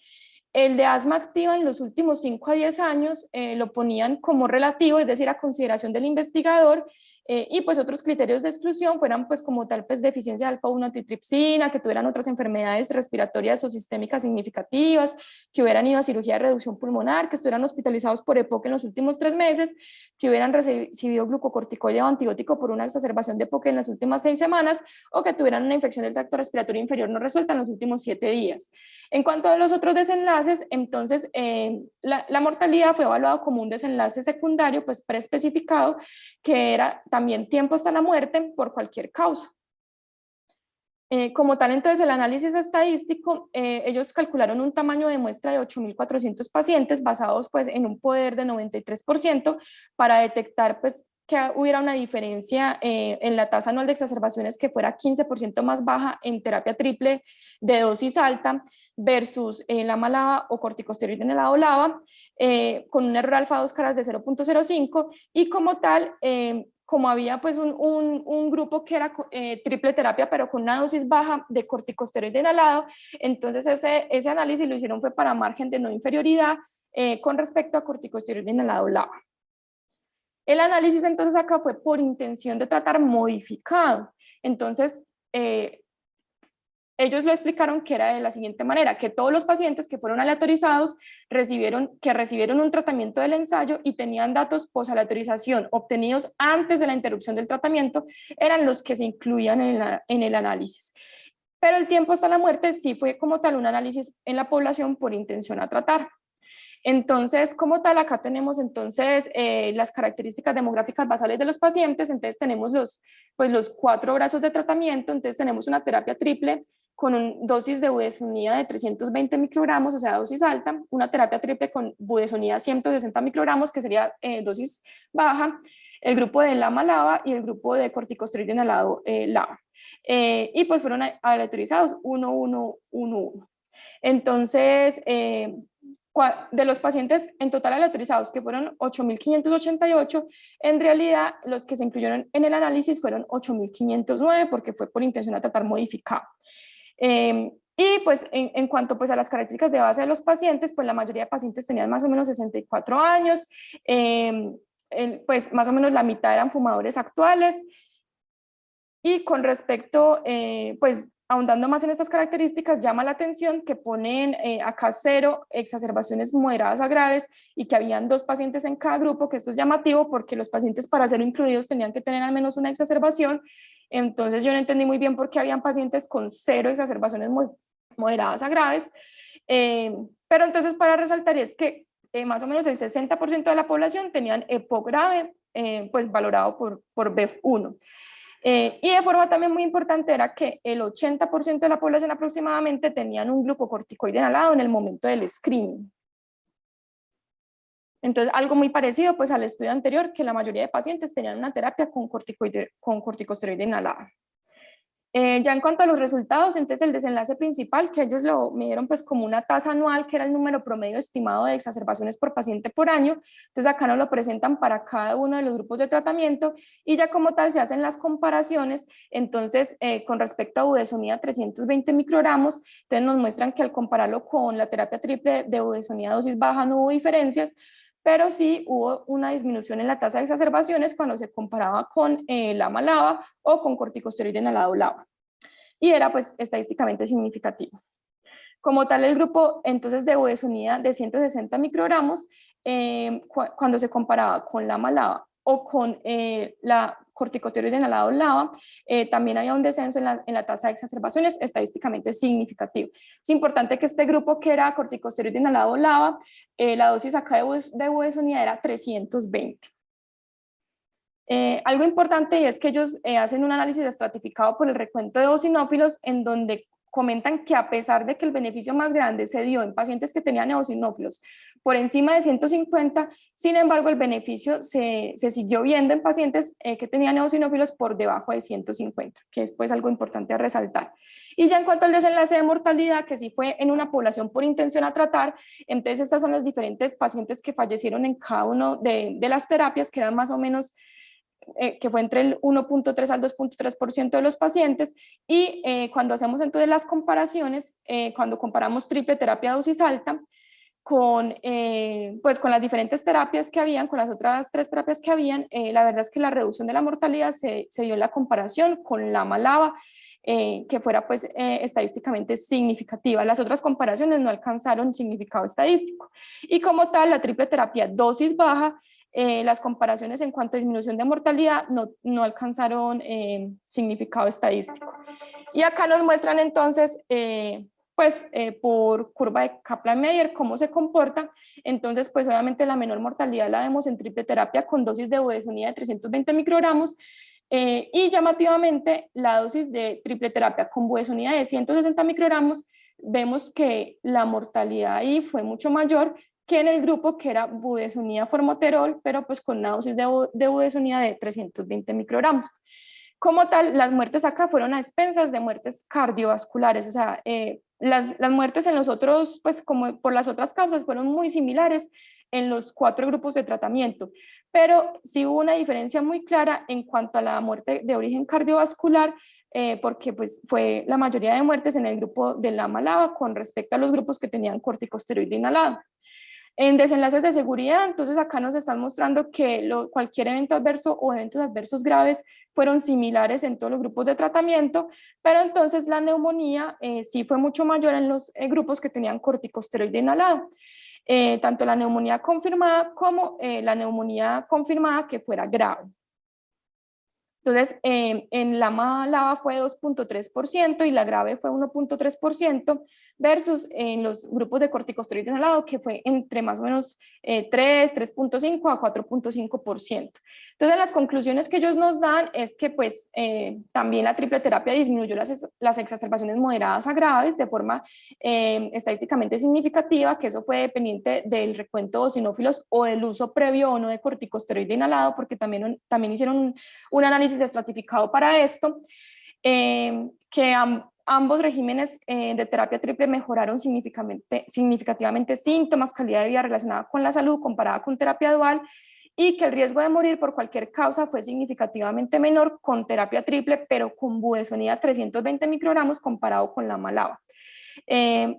El de asma activa en los últimos 5 a 10 años lo ponían como relativo, es decir, a consideración del investigador, y pues otros criterios de exclusión fueran pues como tal pues deficiencia de alfa-1 antitripsina, que tuvieran otras enfermedades respiratorias o sistémicas significativas, que hubieran ido a cirugía de reducción pulmonar, que estuvieran hospitalizados por EPOC en los últimos 3 meses, que hubieran recibido glucocorticoide o antibiótico por una exacerbación de EPOC en las últimas 6 semanas, o que tuvieran una infección del tracto respiratorio inferior no resuelta en los últimos 7 días. En cuanto a los otros desenlaces, entonces la mortalidad fue evaluada como un desenlace secundario pues preespecificado, que era también tiempo hasta la muerte por cualquier causa. Como tal, entonces el análisis estadístico, ellos calcularon un tamaño de muestra de 8.400 pacientes basados pues en un poder de 93% para detectar pues que hubiera una diferencia en la tasa anual de exacerbaciones que fuera 15% más baja en terapia triple de dosis alta versus la LAMA o corticosteroide en el lado LAVA, con un error alfa 2 caras de 0.05, y como tal, como había pues un grupo que era triple terapia pero con una dosis baja de corticosteroide inhalado, entonces ese análisis lo hicieron fue para margen de no inferioridad con respecto a corticosteroide inhalado LAVA. El análisis entonces acá fue por intención de tratar modificado. Entonces, ellos lo explicaron que era de la siguiente manera, que todos los pacientes que fueron aleatorizados recibieron un tratamiento del ensayo y tenían datos post-aleatorización obtenidos antes de la interrupción del tratamiento, eran los que se incluían en el análisis. Pero el tiempo hasta la muerte sí fue como tal un análisis en la población por intención a tratar. Entonces, como tal, acá tenemos entonces las características demográficas basales de los pacientes. Entonces tenemos los 4 brazos de tratamiento. Entonces tenemos una terapia triple con una dosis de budesonida de 320 microgramos, o sea, dosis alta, una terapia triple con budesonida 160 microgramos, que sería dosis baja, el grupo de LAMA-LAVA y el grupo de corticosteroide inhalado LAVA. Y pues fueron aleatorizados 1, 1, 1, 1. Entonces, de los pacientes en total aleatorizados, que fueron 8.588, en realidad los que se incluyeron en el análisis fueron 8.509, porque fue por intención a tratar modificado. Y pues en cuanto pues a las características de base de los pacientes, pues la mayoría de pacientes tenían más o menos 64 años, pues más o menos la mitad eran fumadores actuales. Y con respecto, pues ahondando más en estas características, llama la atención que ponen acá 0 exacerbaciones moderadas a graves y que habían 2 pacientes en cada grupo, que esto es llamativo porque los pacientes para ser incluidos tenían que tener al menos una exacerbación. Entonces yo no entendí muy bien por qué habían pacientes con 0 exacerbaciones moderadas a graves, pero entonces para resaltar es que más o menos el 60% de la población tenían EPOC grave, pues valorado por BEF1. Y de forma también muy importante era que el 80% de la población aproximadamente tenían un glucocorticoide inhalado en el momento del screening. Entonces, algo muy parecido pues al estudio anterior, que la mayoría de pacientes tenían una terapia con corticosteroide inhalado. Ya en cuanto a los resultados, entonces el desenlace principal, que ellos lo midieron pues como una tasa anual, que era el número promedio estimado de exacerbaciones por paciente por año, entonces acá nos lo presentan para cada uno de los grupos de tratamiento y ya como tal se hacen las comparaciones, entonces con respecto a budesonida 320 microgramos, entonces nos muestran que al compararlo con la terapia triple de budesonida dosis baja no hubo diferencias, pero sí hubo una disminución en la tasa de exacerbaciones cuando se comparaba con LAMA-LABA o con corticosteroide inhalado-LABA. Y era pues estadísticamente significativo. Como tal, el grupo entonces de budesonida de 160 microgramos, cuando se comparaba con LAMA-LABA o con la corticosteroide inhalado LABA, también había un descenso en la tasa de exacerbaciones estadísticamente significativo. Es importante que este grupo que era corticosteroide inhalado LABA, la dosis acá de budesonida era 320. Algo importante y es que ellos hacen un análisis estratificado por el recuento de eosinófilos en donde comentan que a pesar de que el beneficio más grande se dio en pacientes que tenían eosinófilos por encima de 150, sin embargo el beneficio se siguió viendo en pacientes que tenían eosinófilos por debajo de 150, que es pues algo importante a resaltar. Y ya en cuanto al desenlace de mortalidad, que sí fue en una población por intención a tratar, entonces estas son los diferentes pacientes que fallecieron en cada uno de las terapias, que eran más o menos que fue entre el 1.3 al 2.3% de los pacientes, y cuando hacemos entonces las comparaciones, cuando comparamos triple terapia dosis alta pues con las diferentes terapias que habían, con las otras 3 terapias que habían, la verdad es que la reducción de la mortalidad se dio en la comparación con LAMA-LABA, que fuera pues estadísticamente significativa. Las otras comparaciones no alcanzaron significado estadístico. Y como tal, la triple terapia dosis baja, las comparaciones en cuanto a disminución de mortalidad no alcanzaron significado estadístico. Y acá nos muestran entonces, por curva de Kaplan-Meier, cómo se comporta. Entonces, pues obviamente la menor mortalidad la vemos en triple terapia con dosis de budesonida de 320 microgramos, y llamativamente la dosis de triple terapia con budesonida de 160 microgramos, vemos que la mortalidad ahí fue mucho mayor que en el grupo que era budesonida formoterol, pero pues con una dosis de budesonida de 320 microgramos. Como tal, las muertes acá fueron a expensas de muertes cardiovasculares, o sea, las muertes en los otros, pues como por las otras causas, fueron muy similares en los 4 grupos de tratamiento, pero sí hubo una diferencia muy clara en cuanto a la muerte de origen cardiovascular, porque pues fue la mayoría de muertes en el grupo de LAMA-LABA con respecto a los grupos que tenían corticosteroide inhalado. En desenlaces de seguridad, entonces acá nos están mostrando que cualquier evento adverso o eventos adversos graves fueron similares en todos los grupos de tratamiento, pero entonces la neumonía sí fue mucho mayor en los grupos que tenían corticosteroide inhalado. Tanto la neumonía confirmada como la neumonía confirmada que fuera grave. Entonces, en LAMA-LABA fue 2.3% y la grave fue 1.3%, versus en los grupos de corticosteroides inhalado, que fue entre más o menos 3.5 a 4.5%. Entonces, las conclusiones que ellos nos dan es que pues también la triple terapia disminuyó las exacerbaciones moderadas a graves de forma estadísticamente significativa, que eso fue dependiente del recuento de eosinófilos o del uso previo o no de corticosteroide inhalado, porque también hicieron un análisis estratificado para esto, que ambos regímenes de terapia triple mejoraron significativamente síntomas, calidad de vida relacionada con la salud comparada con terapia dual, y que el riesgo de morir por cualquier causa fue significativamente menor con terapia triple, pero con budesonida 320 microgramos comparado con LAMA-LABA.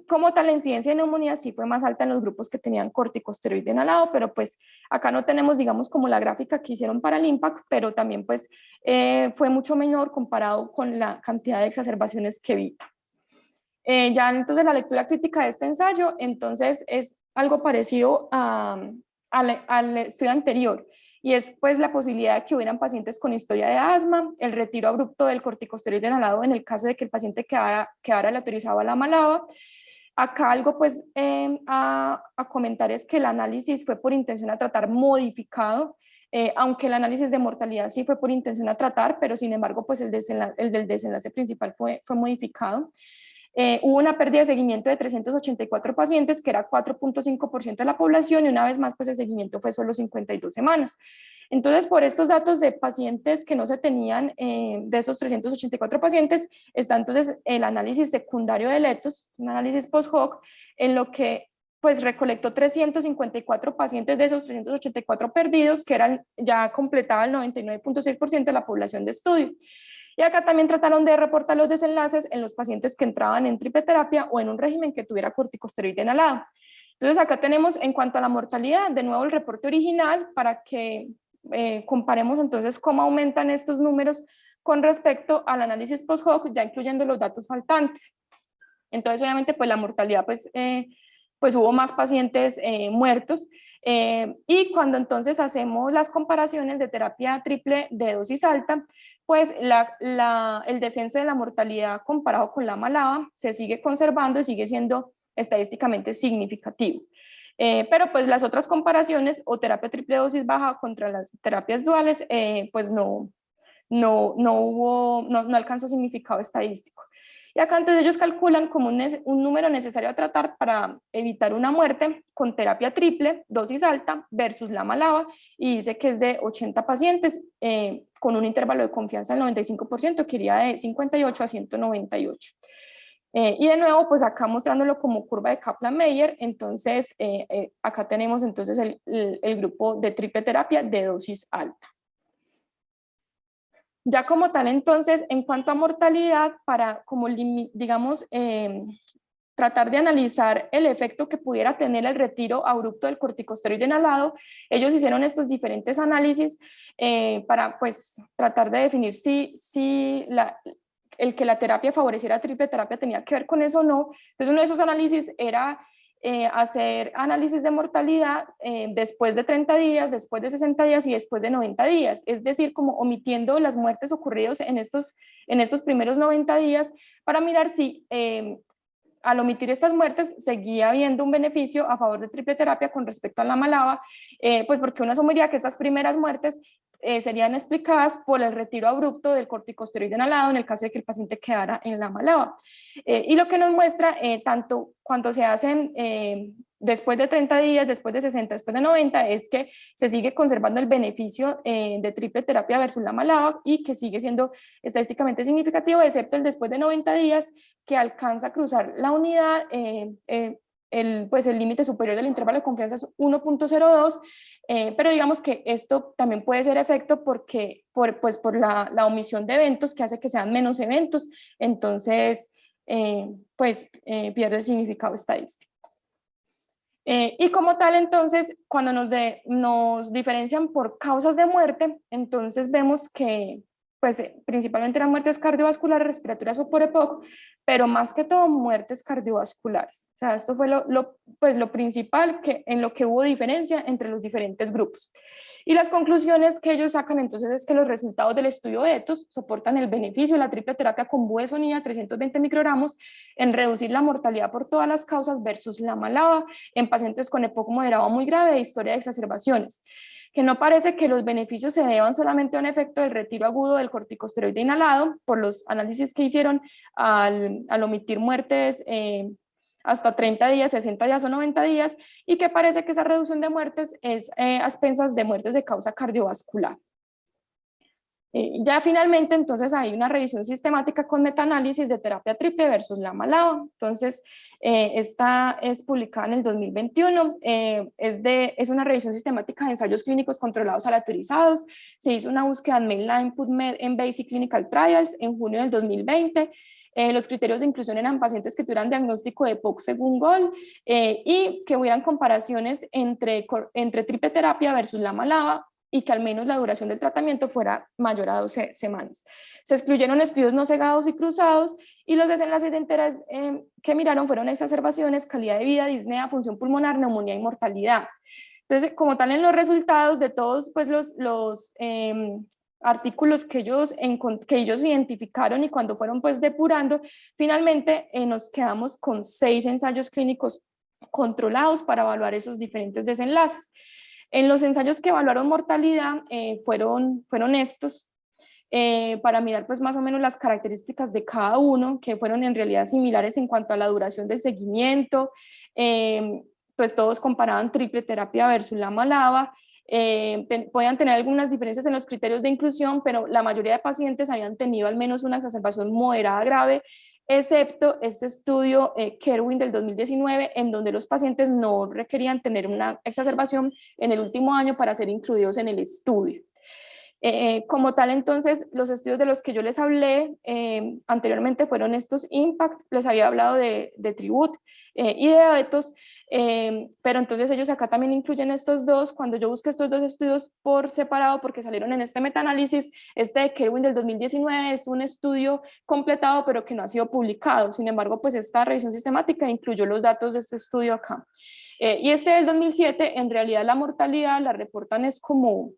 Como tal, la incidencia de neumonía sí fue más alta en los grupos que tenían corticosteroide inhalado, pero pues acá no tenemos, digamos, como la gráfica que hicieron para el IMPACT, pero también pues fue mucho menor comparado con la cantidad de exacerbaciones que evita. Ya entonces la lectura crítica de este ensayo, entonces es algo parecido al estudio anterior, y es pues la posibilidad de que hubieran pacientes con historia de asma, el retiro abrupto del corticosteroide inhalado en el caso de que el paciente quedara aleatorizado a LAMA-LABA. Acá algo pues a comentar es que el análisis fue por intención a tratar modificado, aunque el análisis de mortalidad sí fue por intención a tratar, pero sin embargo pues el del desenlace principal fue modificado. hubo una pérdida de seguimiento de 384 pacientes, que era 4.5% de la población, y una vez más, pues el seguimiento fue solo 52 semanas. Entonces, por estos datos de pacientes que no se tenían, de esos 384 pacientes, está entonces el análisis secundario de letos, un análisis post-hoc, en lo que pues recolectó 354 pacientes de esos 384 perdidos, que eran, ya completaba el 99.6% de la población de estudio. Y acá también trataron de reportar los desenlaces en los pacientes que entraban en triple terapia o en un régimen que tuviera corticosteroide inhalado. Entonces acá tenemos, en cuanto a la mortalidad, de nuevo el reporte original para que comparemos entonces cómo aumentan estos números con respecto al análisis post-hoc, ya incluyendo los datos faltantes. Entonces obviamente pues la mortalidad pues hubo más pacientes muertos, y cuando entonces hacemos las comparaciones de terapia triple de dosis alta, pues el descenso de la mortalidad comparado con la MALAVA se sigue conservando y sigue siendo estadísticamente significativo. Pero pues las otras comparaciones, o terapia triple dosis baja contra las terapias duales, pues no alcanzó significado estadístico. Y acá entonces ellos calculan como un número necesario a tratar para evitar una muerte con terapia triple, dosis alta, versus la MALAVA, y dice que es de 80 pacientes, con un intervalo de confianza del 95%, que iría de 58 a 198. Y de nuevo, pues acá mostrándolo como curva de Kaplan-Meier, entonces acá tenemos entonces el grupo de triple terapia de dosis alta. Ya como tal, entonces, en cuanto a mortalidad, para, como digamos, tratar de analizar el efecto que pudiera tener el retiro abrupto del corticosteroide inhalado, ellos hicieron estos diferentes análisis para, pues, tratar de definir si el que la terapia favoreciera triple terapia tenía que ver con eso o no. Entonces, uno de esos análisis era hacer análisis de mortalidad después de 30 días, después de 60 días y después de 90 días, es decir, como omitiendo las muertes ocurridas en estos primeros 90 días para mirar si al omitir estas muertes seguía habiendo un beneficio a favor de triple terapia con respecto a la MALAVA, pues porque uno asumiría que estas primeras muertes serían explicadas por el retiro abrupto del corticosteroide inhalado en el caso de que el paciente quedara en la MALAVA. Y lo que nos muestra, tanto cuando se hacen después de 30 días, después de 60, después de 90, es que se sigue conservando el beneficio de triple terapia versus la MALAVA y que sigue siendo estadísticamente significativo, excepto el después de 90 días, que alcanza a cruzar la unidad, pues el límite superior del intervalo de confianza es 1.02, pero digamos que esto también puede ser efecto porque, por la omisión de eventos, que hace que sean menos eventos, entonces pierde significado estadístico. Y como tal, entonces, cuando nos diferencian por causas de muerte, entonces vemos que pues, principalmente eran muertes cardiovasculares, respiratorias o por EPOC, pero más que todo muertes cardiovasculares. O sea, esto fue lo principal en lo que hubo diferencia entre los diferentes grupos. Y las conclusiones que ellos sacan entonces es que los resultados del estudio ETHOS soportan el beneficio de la triple terapia con budesonida 320 microgramos en reducir la mortalidad por todas las causas versus la MALAVA en pacientes con EPOC moderado o muy grave de historia de exacerbaciones, que no parece que los beneficios se deban solamente a un efecto del retiro agudo del corticosteroide inhalado por los análisis que hicieron al omitir muertes hasta 30 días, 60 días o 90 días, y que parece que esa reducción de muertes es a expensas de muertes de causa cardiovascular. Ya finalmente, entonces, hay una revisión sistemática con metaanálisis de terapia triple versus la MALAVA. Entonces, esta es publicada en el 2021, es una revisión sistemática de ensayos clínicos controlados aleatorizados. Se hizo una búsqueda en Mainline PubMed en Basic Clinical Trials en junio del 2020. Los criterios de inclusión eran pacientes que tuvieran diagnóstico de EPOC según GOL y que hubieran comparaciones entre triple terapia versus la MALAVA, y que al menos la duración del tratamiento fuera mayor a 12 semanas. Se excluyeron estudios no cegados y cruzados, y los desenlaces de interés que miraron fueron exacerbaciones, calidad de vida, disnea, función pulmonar, neumonía y mortalidad. Entonces, como tal, en los resultados de todos pues, los artículos que ellos identificaron y cuando fueron pues depurando, finalmente nos quedamos con 6 ensayos clínicos controlados para evaluar esos diferentes desenlaces. En los ensayos que evaluaron mortalidad fueron estos, para mirar pues más o menos las características de cada uno, que fueron en realidad similares en cuanto a la duración del seguimiento. Pues todos comparaban triple terapia versus lama-lava. Podían tener algunas diferencias en los criterios de inclusión, pero la mayoría de pacientes habían tenido al menos una exacerbación moderada grave, excepto este estudio Kerwin del 2019, en donde los pacientes no requerían tener una exacerbación en el último año para ser incluidos en el estudio. Como tal, entonces, los estudios de los que yo les hablé anteriormente fueron estos IMPACT, les había hablado de Tribut y de Abetos, pero entonces ellos acá también incluyen estos dos. Cuando yo busqué estos dos estudios por separado, porque salieron en este metaanálisis, este de Kerwin del 2019 es un estudio completado, pero que no ha sido publicado. Sin embargo, pues esta revisión sistemática incluyó los datos de este estudio acá. Y este del 2007, en realidad la mortalidad la reportan es como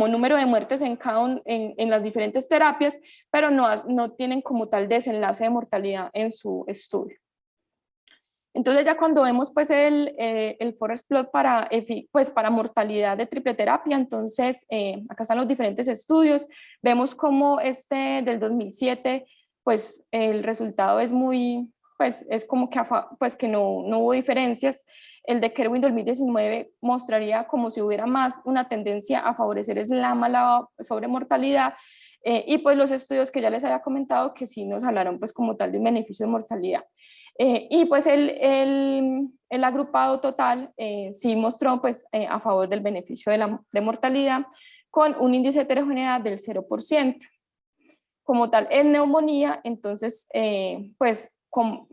número de muertes en las diferentes terapias, pero no tienen como tal desenlace de mortalidad en su estudio. Entonces ya cuando vemos pues el forest plot para mortalidad de triple terapia, entonces acá están los diferentes estudios, vemos como este del 2007, pues el resultado es muy, pues es como que, pues, que no hubo diferencias. El de Kerwin 2019 mostraría como si hubiera más una tendencia a favorecer la sobre mortalidad, y pues los estudios que ya les había comentado que sí nos hablaron pues como tal de un beneficio de mortalidad. Y pues el agrupado total sí mostró pues a favor del beneficio de mortalidad con un índice de heterogeneidad del 0%. Como tal, en neumonía, entonces, pues,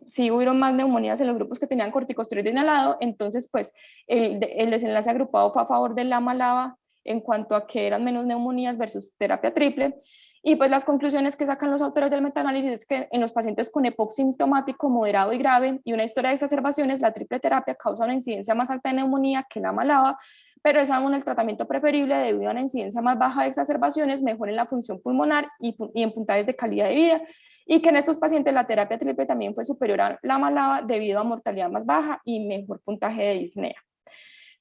si hubieron más neumonías en los grupos que tenían corticosteroide inhalado, entonces, pues, el desenlace agrupado fue a favor del lama-lava en cuanto a que eran menos neumonías versus terapia triple. Y pues las conclusiones que sacan los autores del metaanálisis es que en los pacientes con EPOC sintomático moderado y grave y una historia de exacerbaciones, la triple terapia causa una incidencia más alta de neumonía que la lama-lava, pero es aún el tratamiento preferible debido a una incidencia más baja de exacerbaciones, mejor en la función pulmonar y en puntajes de calidad de vida, y que en estos pacientes la terapia triple también fue superior a la lama-lava debido a mortalidad más baja y mejor puntaje de disnea.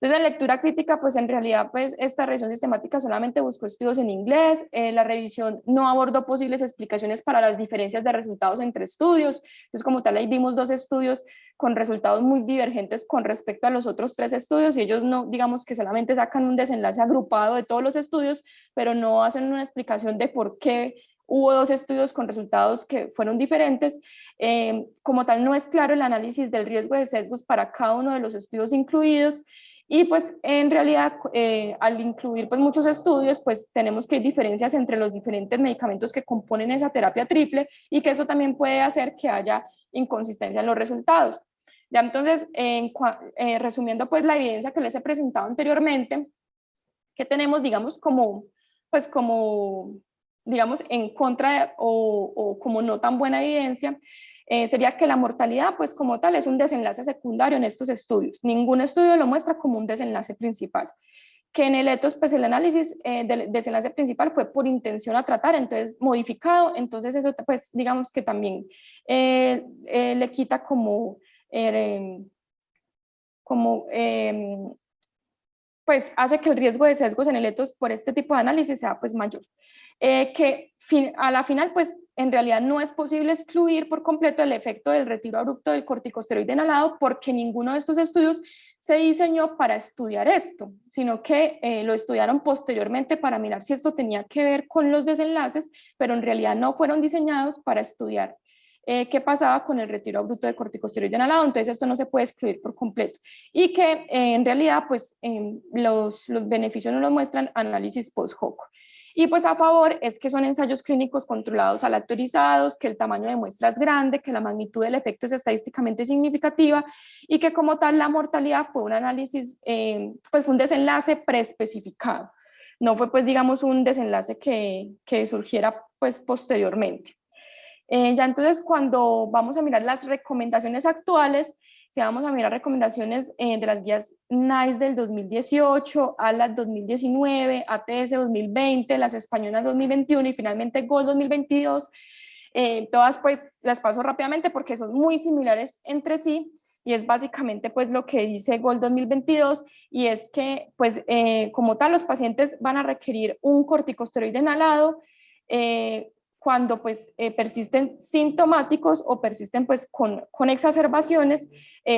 Entonces, en lectura crítica, pues en realidad, pues esta revisión sistemática solamente buscó estudios en inglés, la revisión no abordó posibles explicaciones para las diferencias de resultados entre estudios. Entonces, como tal, ahí vimos dos estudios con resultados muy divergentes con respecto a los otros tres estudios, y ellos no, digamos que solamente sacan un desenlace agrupado de todos los estudios, pero no hacen una explicación de por qué hubo dos estudios con resultados que fueron diferentes. Como tal, no es claro el análisis del riesgo de sesgos para cada uno de los estudios incluidos, y pues en realidad al incluir pues muchos estudios, pues tenemos que hay diferencias entre los diferentes medicamentos que componen esa terapia triple, y que eso también puede hacer que haya inconsistencia en los resultados. Ya entonces, resumiendo pues la evidencia que les he presentado anteriormente, que tenemos digamos digamos en contra o como no tan buena evidencia, sería que la mortalidad, pues como tal, es un desenlace secundario en estos estudios. Ningún estudio lo muestra como un desenlace principal. Que en el ETOS, pues el análisis del desenlace principal fue por intención a tratar, entonces modificado, entonces eso pues digamos que también le quita pues hace que el riesgo de sesgos en el ETOS por este tipo de análisis sea pues mayor. Que a la final pues en realidad no es posible excluir por completo el efecto del retiro abrupto del corticosteroide inhalado, porque ninguno de estos estudios se diseñó para estudiar esto, sino que lo estudiaron posteriormente para mirar si esto tenía que ver con los desenlaces, pero en realidad no fueron diseñados para estudiar qué pasaba con el retiro abrupto de corticosteroide inhalado. Entonces esto no se puede excluir por completo, y que en realidad pues los beneficios no los muestran análisis post-hoc. Y pues a favor es que son ensayos clínicos controlados aleatorizados, que el tamaño de muestra es grande, que la magnitud del efecto es estadísticamente significativa, y que como tal la mortalidad fue un análisis, pues fue un desenlace preespecificado. No fue pues digamos un desenlace que surgiera pues posteriormente. Ya entonces cuando vamos a mirar las recomendaciones actuales, si vamos a mirar recomendaciones de las guías NICE del 2018, ALAT 2019, ATS 2020, las españolas 2021 y finalmente GOL 2022, todas pues las paso rápidamente porque son muy similares entre sí, y es básicamente pues lo que dice GOL 2022, y es que pues como tal los pacientes van a requerir un corticosteroide inhalado cuando pues persisten sintomáticos o persisten pues con exacerbaciones,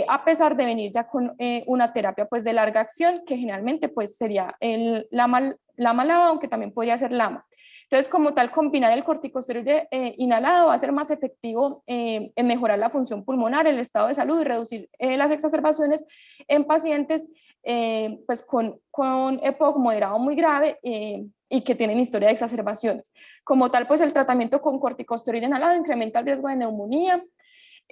a pesar de venir ya con una terapia pues de larga acción, que generalmente pues sería LAMA-LABA, aunque también podría ser LAMA. Entonces, como tal, combinar el corticosteroide inhalado va a ser más efectivo en mejorar la función pulmonar, el estado de salud y reducir las exacerbaciones en pacientes pues con EPOC moderado muy grave y que tienen historia de exacerbaciones. Como tal, pues el tratamiento con corticosteroide inhalado incrementa el riesgo de neumonía,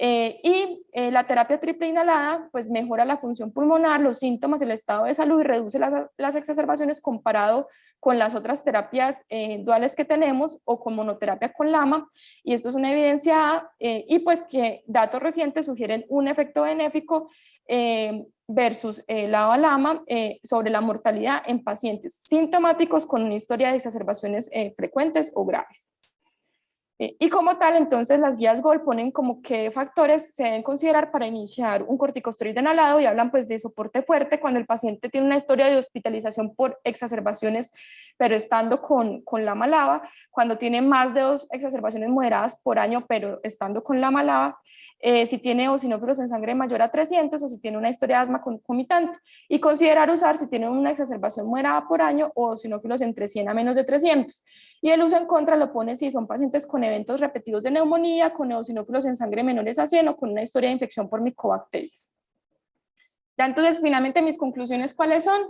la terapia triple inhalada pues mejora la función pulmonar, los síntomas, el estado de salud y reduce las exacerbaciones comparado con las otras terapias duales que tenemos o con monoterapia con LAMA, y esto es una evidencia y pues que datos recientes sugieren un efecto benéfico versus LABA-LAMA sobre la mortalidad en pacientes sintomáticos con una historia de exacerbaciones frecuentes o graves. Y como tal, entonces las guías GOL ponen como qué factores se deben considerar para iniciar un corticosteroide inhalado y hablan pues de soporte fuerte cuando el paciente tiene una historia de hospitalización por exacerbaciones, pero estando con LAMA-LABA, cuando tiene más de 2 exacerbaciones moderadas por año, pero estando con LAMA-LABA, si tiene eosinófilos en sangre mayor a 300 o si tiene una historia de asma concomitante, y considerar usar si tiene una exacerbación moderada por año o eosinófilos entre 100 a menos de 300. Y el uso en contra lo pone si son pacientes con eventos repetidos de neumonía, con eosinófilos en sangre menores a 100 o con una historia de infección por micobacterias. Ya entonces, finalmente, mis conclusiones, ¿cuáles son?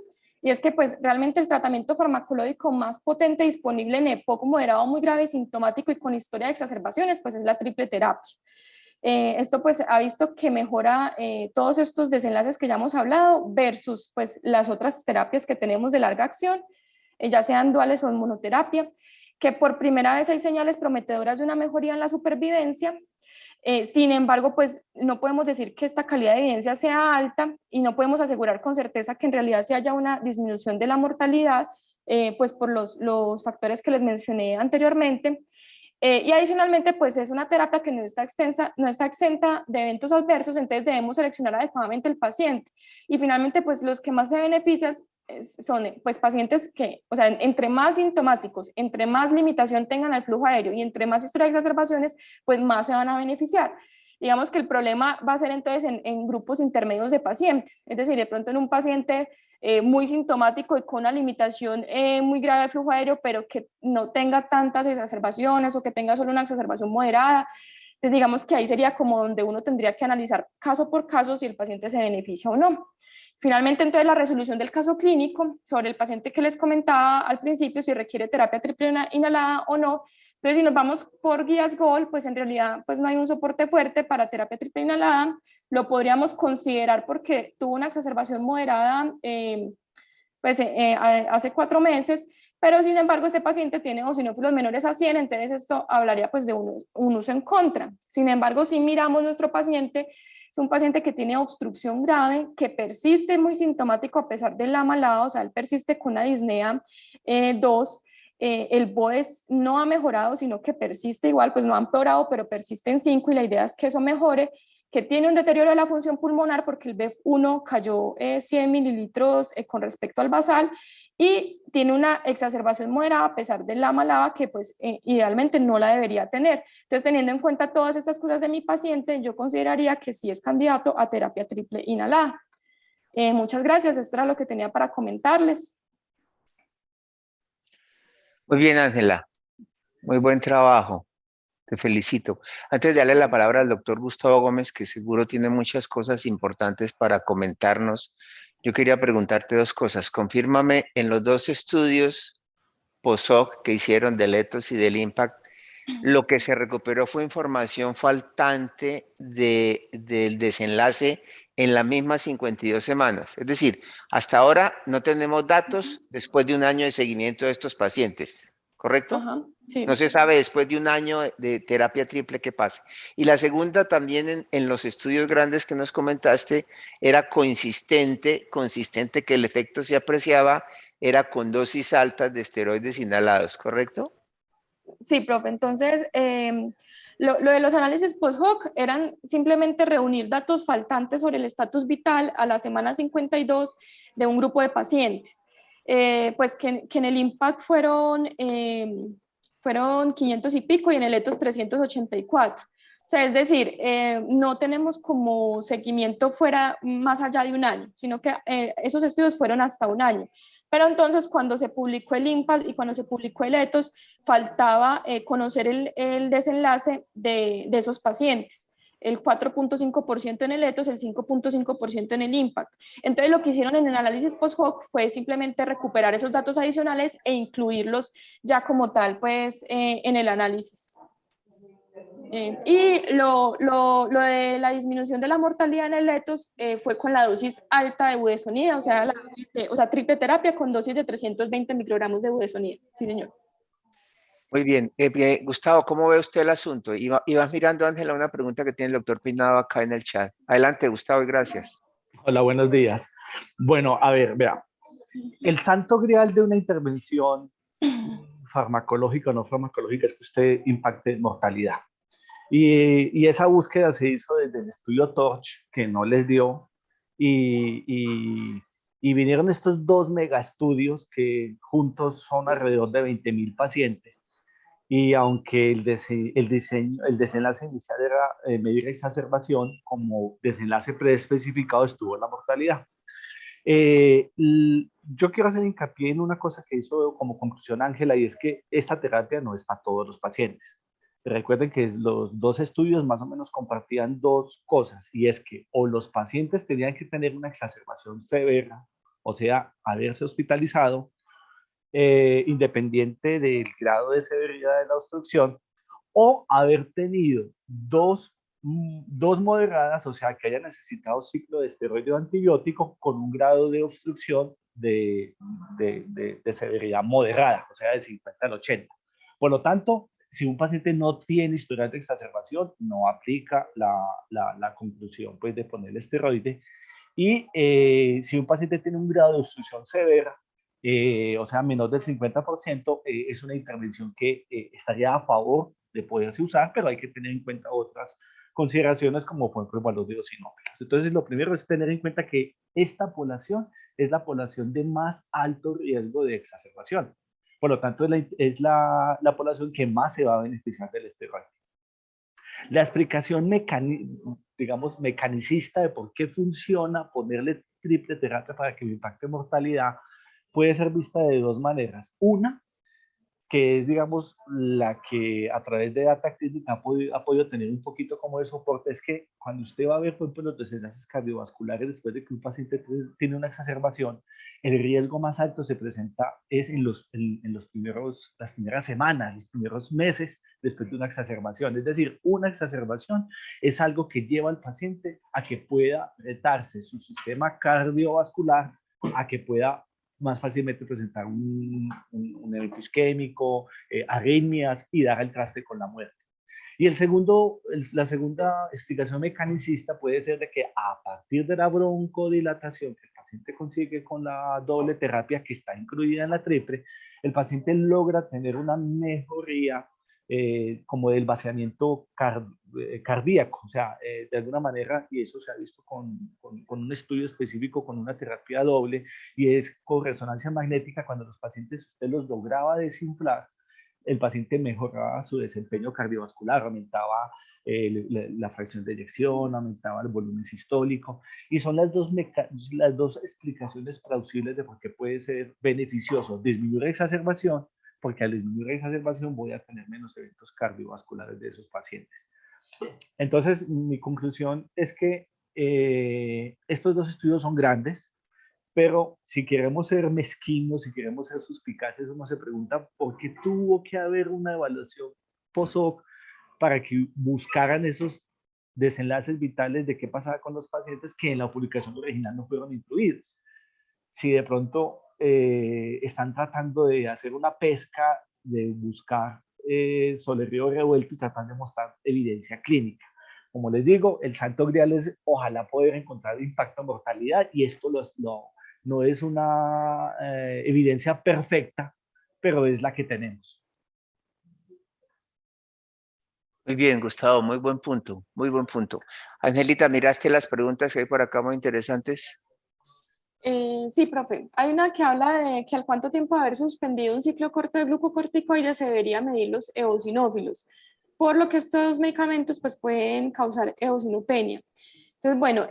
Y es que pues realmente el tratamiento farmacológico más potente disponible en EPOC moderado muy grave, sintomático y con historia de exacerbaciones, pues es la triple terapia. Esto pues ha visto que mejora todos estos desenlaces que ya hemos hablado versus pues las otras terapias que tenemos de larga acción, ya sean duales o en monoterapia, que por primera vez hay señales prometedoras de una mejoría en la supervivencia. Sin embargo, pues no podemos decir que esta calidad de evidencia sea alta y no podemos asegurar con certeza que en realidad se haya una disminución de la mortalidad, pues por los factores que les mencioné anteriormente. Y adicionalmente, pues es una terapia que no está exenta de eventos adversos, entonces debemos seleccionar adecuadamente el paciente. Y finalmente, pues los que más se benefician son pues pacientes que, o sea, entre más sintomáticos, entre más limitación tengan al flujo aéreo y entre más historia de exacerbaciones, pues más se van a beneficiar. Digamos que el problema va a ser entonces en grupos intermedios de pacientes, es decir, de pronto en un paciente muy sintomático y con una limitación muy grave de flujo aéreo, pero que no tenga tantas exacerbaciones o que tenga solo una exacerbación moderada. Entonces, digamos que ahí sería como donde uno tendría que analizar caso por caso si el paciente se beneficia o no. Finalmente, entonces, la resolución del caso clínico sobre el paciente que les comentaba al principio, si requiere terapia triple inhalada o no. Entonces, si nos vamos por guías GOL, pues en realidad pues no hay un soporte fuerte para terapia triple inhalada. Lo podríamos considerar porque tuvo una exacerbación moderada hace 4 meses, pero sin embargo este paciente tiene eosinófilos menores a 100, entonces esto hablaría pues de un uso en contra. Sin embargo, si miramos nuestro paciente, es un paciente que tiene obstrucción grave, que persiste muy sintomático a pesar del LAMA-LABA, o sea, él persiste con una disnea 2, el BOES no ha mejorado, sino que persiste igual, pues no ha empeorado, pero persiste en 5 y la idea es que eso mejore, que tiene un deterioro de la función pulmonar porque el BEF1 cayó 100 mililitros con respecto al basal y tiene una exacerbación moderada a pesar del LAMA-LABA que pues idealmente no la debería tener. Entonces, teniendo en cuenta todas estas cosas de mi paciente, yo consideraría que sí es candidato a terapia triple inhalada. Muchas gracias, esto era lo que tenía para comentarles. Muy bien, Ángela, muy buen trabajo. Te felicito. Antes de darle la palabra al doctor Gustavo Gómez, que seguro tiene muchas cosas importantes para comentarnos, yo quería preguntarte 2 cosas. Confírmame, en los 2 estudios POSOC que hicieron del ETOS y del IMPACT, lo que se recuperó fue información faltante del desenlace en las mismas 52 semanas. Es decir, hasta ahora no tenemos datos después de un año de seguimiento de estos pacientes, ¿correcto? Ajá, sí. No se sabe después de un año de terapia triple qué pasa. Y la segunda también en los estudios grandes que nos comentaste, era consistente que el efecto se apreciaba, era con dosis altas de esteroides inhalados, ¿correcto? Sí, profe. Entonces, lo de los análisis post-hoc eran simplemente reunir datos faltantes sobre el estatus vital a la semana 52 de un grupo de pacientes. Pues que en el IMPACT fueron fueron 500 y pico y en el ETOS 384. O sea, es decir, no tenemos como seguimiento fuera más allá de un año, sino que esos estudios fueron hasta un año. Pero entonces cuando se publicó el IMPACT y cuando se publicó el ETOS, faltaba conocer el desenlace de esos pacientes. El 4.5% en el ETOS, el 5.5% en el IMPACT. Entonces lo que hicieron en el análisis post-hoc fue simplemente recuperar esos datos adicionales e incluirlos ya como tal pues en el análisis. Y lo de la disminución de la mortalidad en el ETOS fue con la dosis alta de budesonida, o sea, triple terapia con dosis de 320 microgramos de budesonida. Sí, señor. Muy bien. Gustavo, ¿cómo ve usted el asunto? Ibas mirando, Ángela, una pregunta que tiene el doctor Peinado acá en el chat. Adelante, Gustavo, y gracias. Hola, buenos días. Bueno, a ver, vea, el santo grial de una intervención farmacológica o no farmacológica es que usted impacte mortalidad. Y esa búsqueda se hizo desde el estudio TORCH, que no les dio, y vinieron estos dos megaestudios que juntos son alrededor de 20.000 pacientes. Y aunque el desenlace inicial era medir exacerbación, como desenlace preespecificado estuvo la mortalidad. Yo quiero hacer hincapié en una cosa que hizo como conclusión Ángela, y es que esta terapia no es para todos los pacientes. Recuerden que los dos estudios más o menos compartían dos cosas, y es que o los pacientes tenían que tener una exacerbación severa, o sea, haberse hospitalizado, independiente del grado de severidad de la obstrucción, o haber tenido dos moderadas, o sea, que haya necesitado ciclo de esteroide o antibiótico con un grado de obstrucción de severidad moderada, o sea, de 50 al 80. Por lo tanto, si un paciente no tiene historial de exacerbación, no aplica la conclusión pues, de poner el esteroide. Y si un paciente tiene un grado de obstrucción severa, o sea, menor del 50%, es una intervención que estaría a favor de poderse usar, pero hay que tener en cuenta otras consideraciones como por ejemplo los eosinófilos. Entonces, lo primero es tener en cuenta que esta población es la población de más alto riesgo de exacerbación. Por lo tanto, es la población que más se va a beneficiar del esteroide. La explicación digamos, mecanicista de por qué funciona ponerle triple terapia para que impacte mortalidad puede ser vista de dos maneras. Una, que es, digamos, la que a través de data clínica ha podido tener un poquito como de soporte, es que cuando usted va a ver, por ejemplo, los desenlaces cardiovasculares después de que un paciente tiene una exacerbación, el riesgo más alto se presenta es en las primeras semanas, los primeros meses después de una exacerbación. Es decir, una exacerbación es algo que lleva al paciente a que pueda retarse su sistema cardiovascular, a que pueda más fácilmente presentar un evento isquémico, arritmias y dar el traste con la muerte. Y la segunda explicación mecanicista puede ser de que a partir de la broncodilatación que el paciente consigue con la doble terapia que está incluida en la triple, el paciente logra tener una mejoría como del vaciamiento cardíaco, o sea, de alguna manera, y eso se ha visto con un estudio específico con una terapia doble, y es con resonancia magnética. Cuando los pacientes usted los lograba desinflar, el paciente mejoraba su desempeño cardiovascular, aumentaba la fracción de eyección, aumentaba el volumen sistólico, y son las dos explicaciones plausibles de por qué puede ser beneficioso disminuir la exacerbación, porque al disminuir la exacerbación voy a tener menos eventos cardiovasculares de esos pacientes. Entonces, mi conclusión es que estos dos estudios son grandes, pero si queremos ser mezquinos, si queremos ser suspicaces, uno se pregunta por qué tuvo que haber una evaluación post-hoc para que buscaran esos desenlaces vitales de qué pasaba con los pacientes que en la publicación original no fueron incluidos. Si de pronto están tratando de hacer una pesca, de buscar sobre el río revuelto y tratar de mostrar evidencia clínica. Como les digo, el santo grial es ojalá poder encontrar impacto en mortalidad, y esto no es una evidencia perfecta, pero es la que tenemos. Muy bien, Gustavo, muy buen punto, muy buen punto. Angelita, ¿miraste las preguntas que hay por acá muy interesantes? Sí, profe. Hay una que habla de que al cuánto tiempo de haber suspendido un ciclo corto de glucocorticoides se debería medir los eosinófilos, por lo que estos medicamentos pues, pueden causar eosinopenia. Entonces, bueno,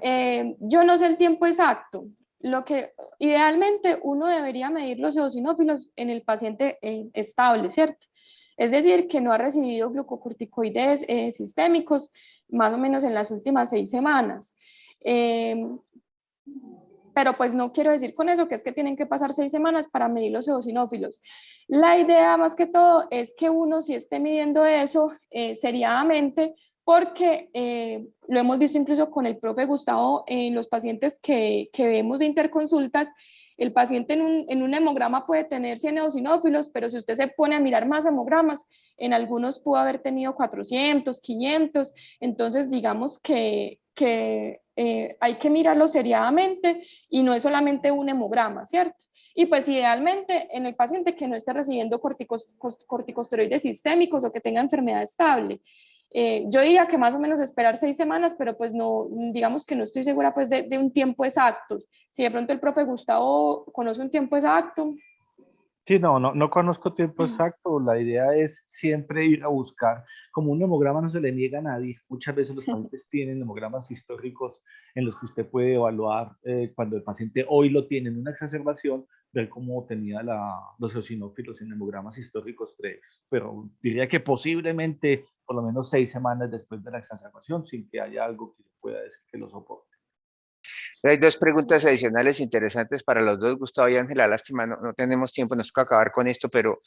yo no sé el tiempo exacto. Lo que idealmente uno debería medir los eosinófilos en el paciente estable, ¿cierto? Es decir, que no ha recibido glucocorticoides sistémicos más o menos en las últimas 6 semanas. Pero pues no quiero decir con eso que es que tienen que pasar 6 semanas para medir los eosinófilos. La idea más que todo es que uno si esté midiendo eso seriadamente, porque lo hemos visto incluso con el profe Gustavo en los pacientes que vemos de interconsultas. El paciente en un hemograma puede tener 100 eosinófilos, pero si usted se pone a mirar más hemogramas, en algunos pudo haber tenido 400, 500. Entonces digamos que hay que mirarlo seriadamente y no es solamente un hemograma, ¿cierto? Y pues idealmente en el paciente que no esté recibiendo corticosteroides sistémicos o que tenga enfermedad estable. Yo diría que más o menos esperar 6 semanas, pero pues no, digamos que no estoy segura pues de un tiempo exacto. Si de pronto el profe Gustavo conoce un tiempo exacto. Sí, no conozco tiempo exacto. La idea es siempre ir a buscar, como un hemograma no se le niega a nadie. Muchas veces los pacientes tienen hemogramas históricos en los que usted puede evaluar cuando el paciente hoy lo tiene en una exacerbación, ver cómo tenía los eosinófilos en hemogramas históricos previos. Pero diría que posiblemente por lo menos 6 semanas después de la exacerbación, sin que haya algo que pueda decir que lo soporte. Hay dos preguntas adicionales interesantes para los dos, Gustavo y Ángela. Lástima, no tenemos tiempo, nos toca acabar con esto, pero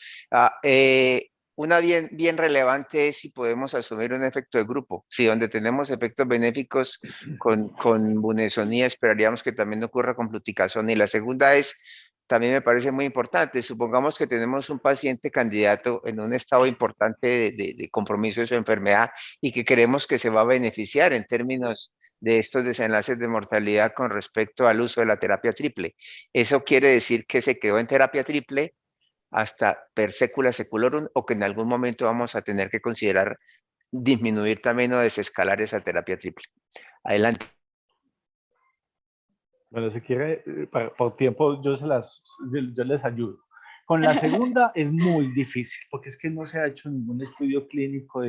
una bien relevante es si podemos asumir un efecto de grupo. Si donde tenemos efectos benéficos con budesonida, esperaríamos que también ocurra con fluticasona. Y la segunda es, también me parece muy importante, supongamos que tenemos un paciente candidato en un estado importante de compromiso de su enfermedad y que creemos que se va a beneficiar en términos de estos desenlaces de mortalidad con respecto al uso de la terapia triple. Eso quiere decir que se quedó en terapia triple hasta per secula seculorum o que en algún momento vamos a tener que considerar disminuir también o desescalar esa terapia triple. Adelante. Bueno, si quiere, por tiempo yo les ayudo. Con la segunda es muy difícil, porque es que no se ha hecho ningún estudio clínico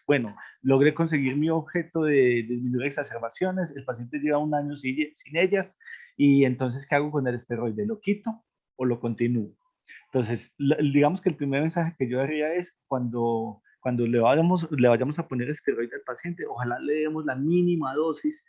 bueno, logré conseguir mi objeto de disminuir exacerbaciones, el paciente lleva un año sin ellas, y entonces, ¿qué hago con el esteroide? ¿Lo quito o lo continúo? Entonces, digamos que el primer mensaje que yo daría es cuando le vayamos a poner esteroide al paciente, ojalá le demos la mínima dosis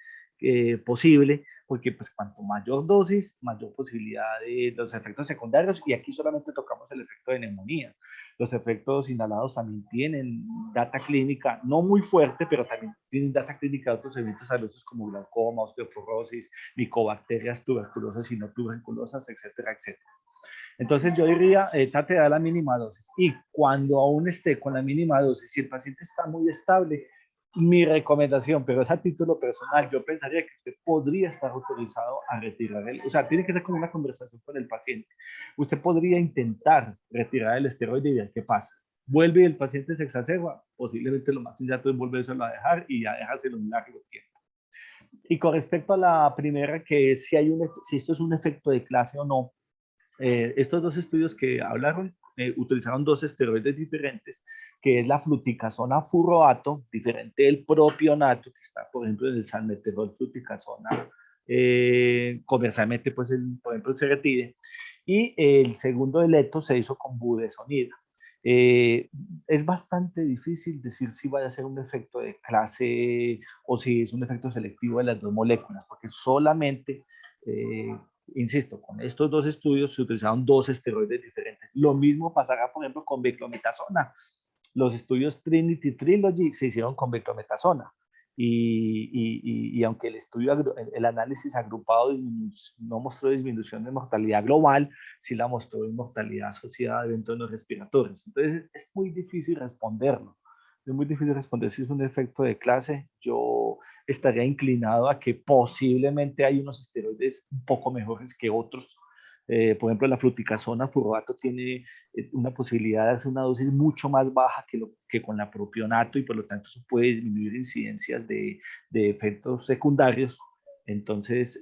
posible, porque pues cuanto mayor dosis, mayor posibilidad de los efectos secundarios, y aquí solamente tocamos el efecto de neumonía. Los efectos inhalados también tienen data clínica, no muy fuerte, pero también tienen data clínica de otros eventos adversos como glaucoma, osteoporosis, micobacterias, tuberculosas y no tuberculosas, etcétera, etcétera. Entonces yo diría, trate de dar la mínima dosis. Y cuando aún esté con la mínima dosis, si el paciente está muy estable, mi recomendación, pero es a título personal, yo pensaría que usted podría estar autorizado a retirar o sea, tiene que ser como una conversación con el paciente. Usted podría intentar retirar el esteroide y ver qué pasa. Vuelve y el paciente se exacerba, posiblemente lo más sensato es volvérselo a dejar y ya dejárselo un largo tiempo. Y con respecto a la primera, que es si esto es un efecto de clase o no, estos dos estudios que hablaron utilizaron dos esteroides diferentes, que es la fluticasona furoato, diferente del propionato, que está, por ejemplo, en el salmeterol fluticasona, comercialmente, pues, por ejemplo, el Ceretide, y el segundo eleto se hizo con budesonida. Es bastante difícil decir si va a ser un efecto de clase o si es un efecto selectivo de las dos moléculas, porque solamente insisto, con estos dos estudios se utilizaron dos esteroides diferentes. Lo mismo pasará, por ejemplo, con beclometasona. Los estudios Trinity Trilogy se hicieron con beclometasona. Y aunque el análisis agrupado no mostró disminución de mortalidad global, sí la mostró en mortalidad asociada a eventos no respiratorios. Entonces es muy difícil responderlo. Es muy difícil responder si es un efecto de clase. Yo estaría inclinado a que posiblemente hay unos esteroides un poco mejores que otros. Por ejemplo, la fluticasona furoato tiene una posibilidad de hacer una dosis mucho más baja que con la propionato y por lo tanto eso puede disminuir incidencias de efectos secundarios. Entonces,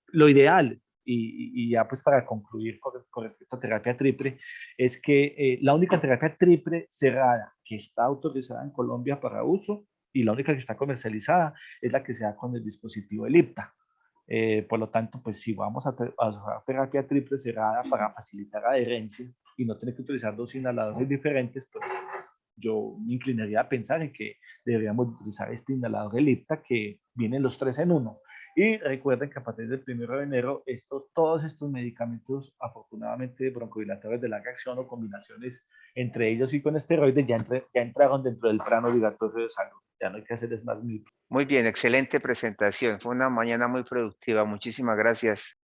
lo ideal, y ya pues para concluir con respecto a terapia triple, es que la única terapia triple cerrada que está autorizada en Colombia para uso y la única que está comercializada es la que se da con el dispositivo Ellipta. Por lo tanto, pues si vamos a usar terapia triple cerrada para facilitar adherencia y no tener que utilizar dos inhaladores diferentes, pues yo me inclinaría a pensar en que deberíamos utilizar este inhalador Ellipta que vienen los 3 en 1. Y recuerden que a partir del 1 de enero, todos estos medicamentos, afortunadamente broncodilatadores de larga acción o combinaciones entre ellos y con esteroides, ya entraron dentro del plan obligatorio de salud. Ya no hay que hacerles más mito. Muy bien, excelente presentación. Fue una mañana muy productiva. Muchísimas gracias.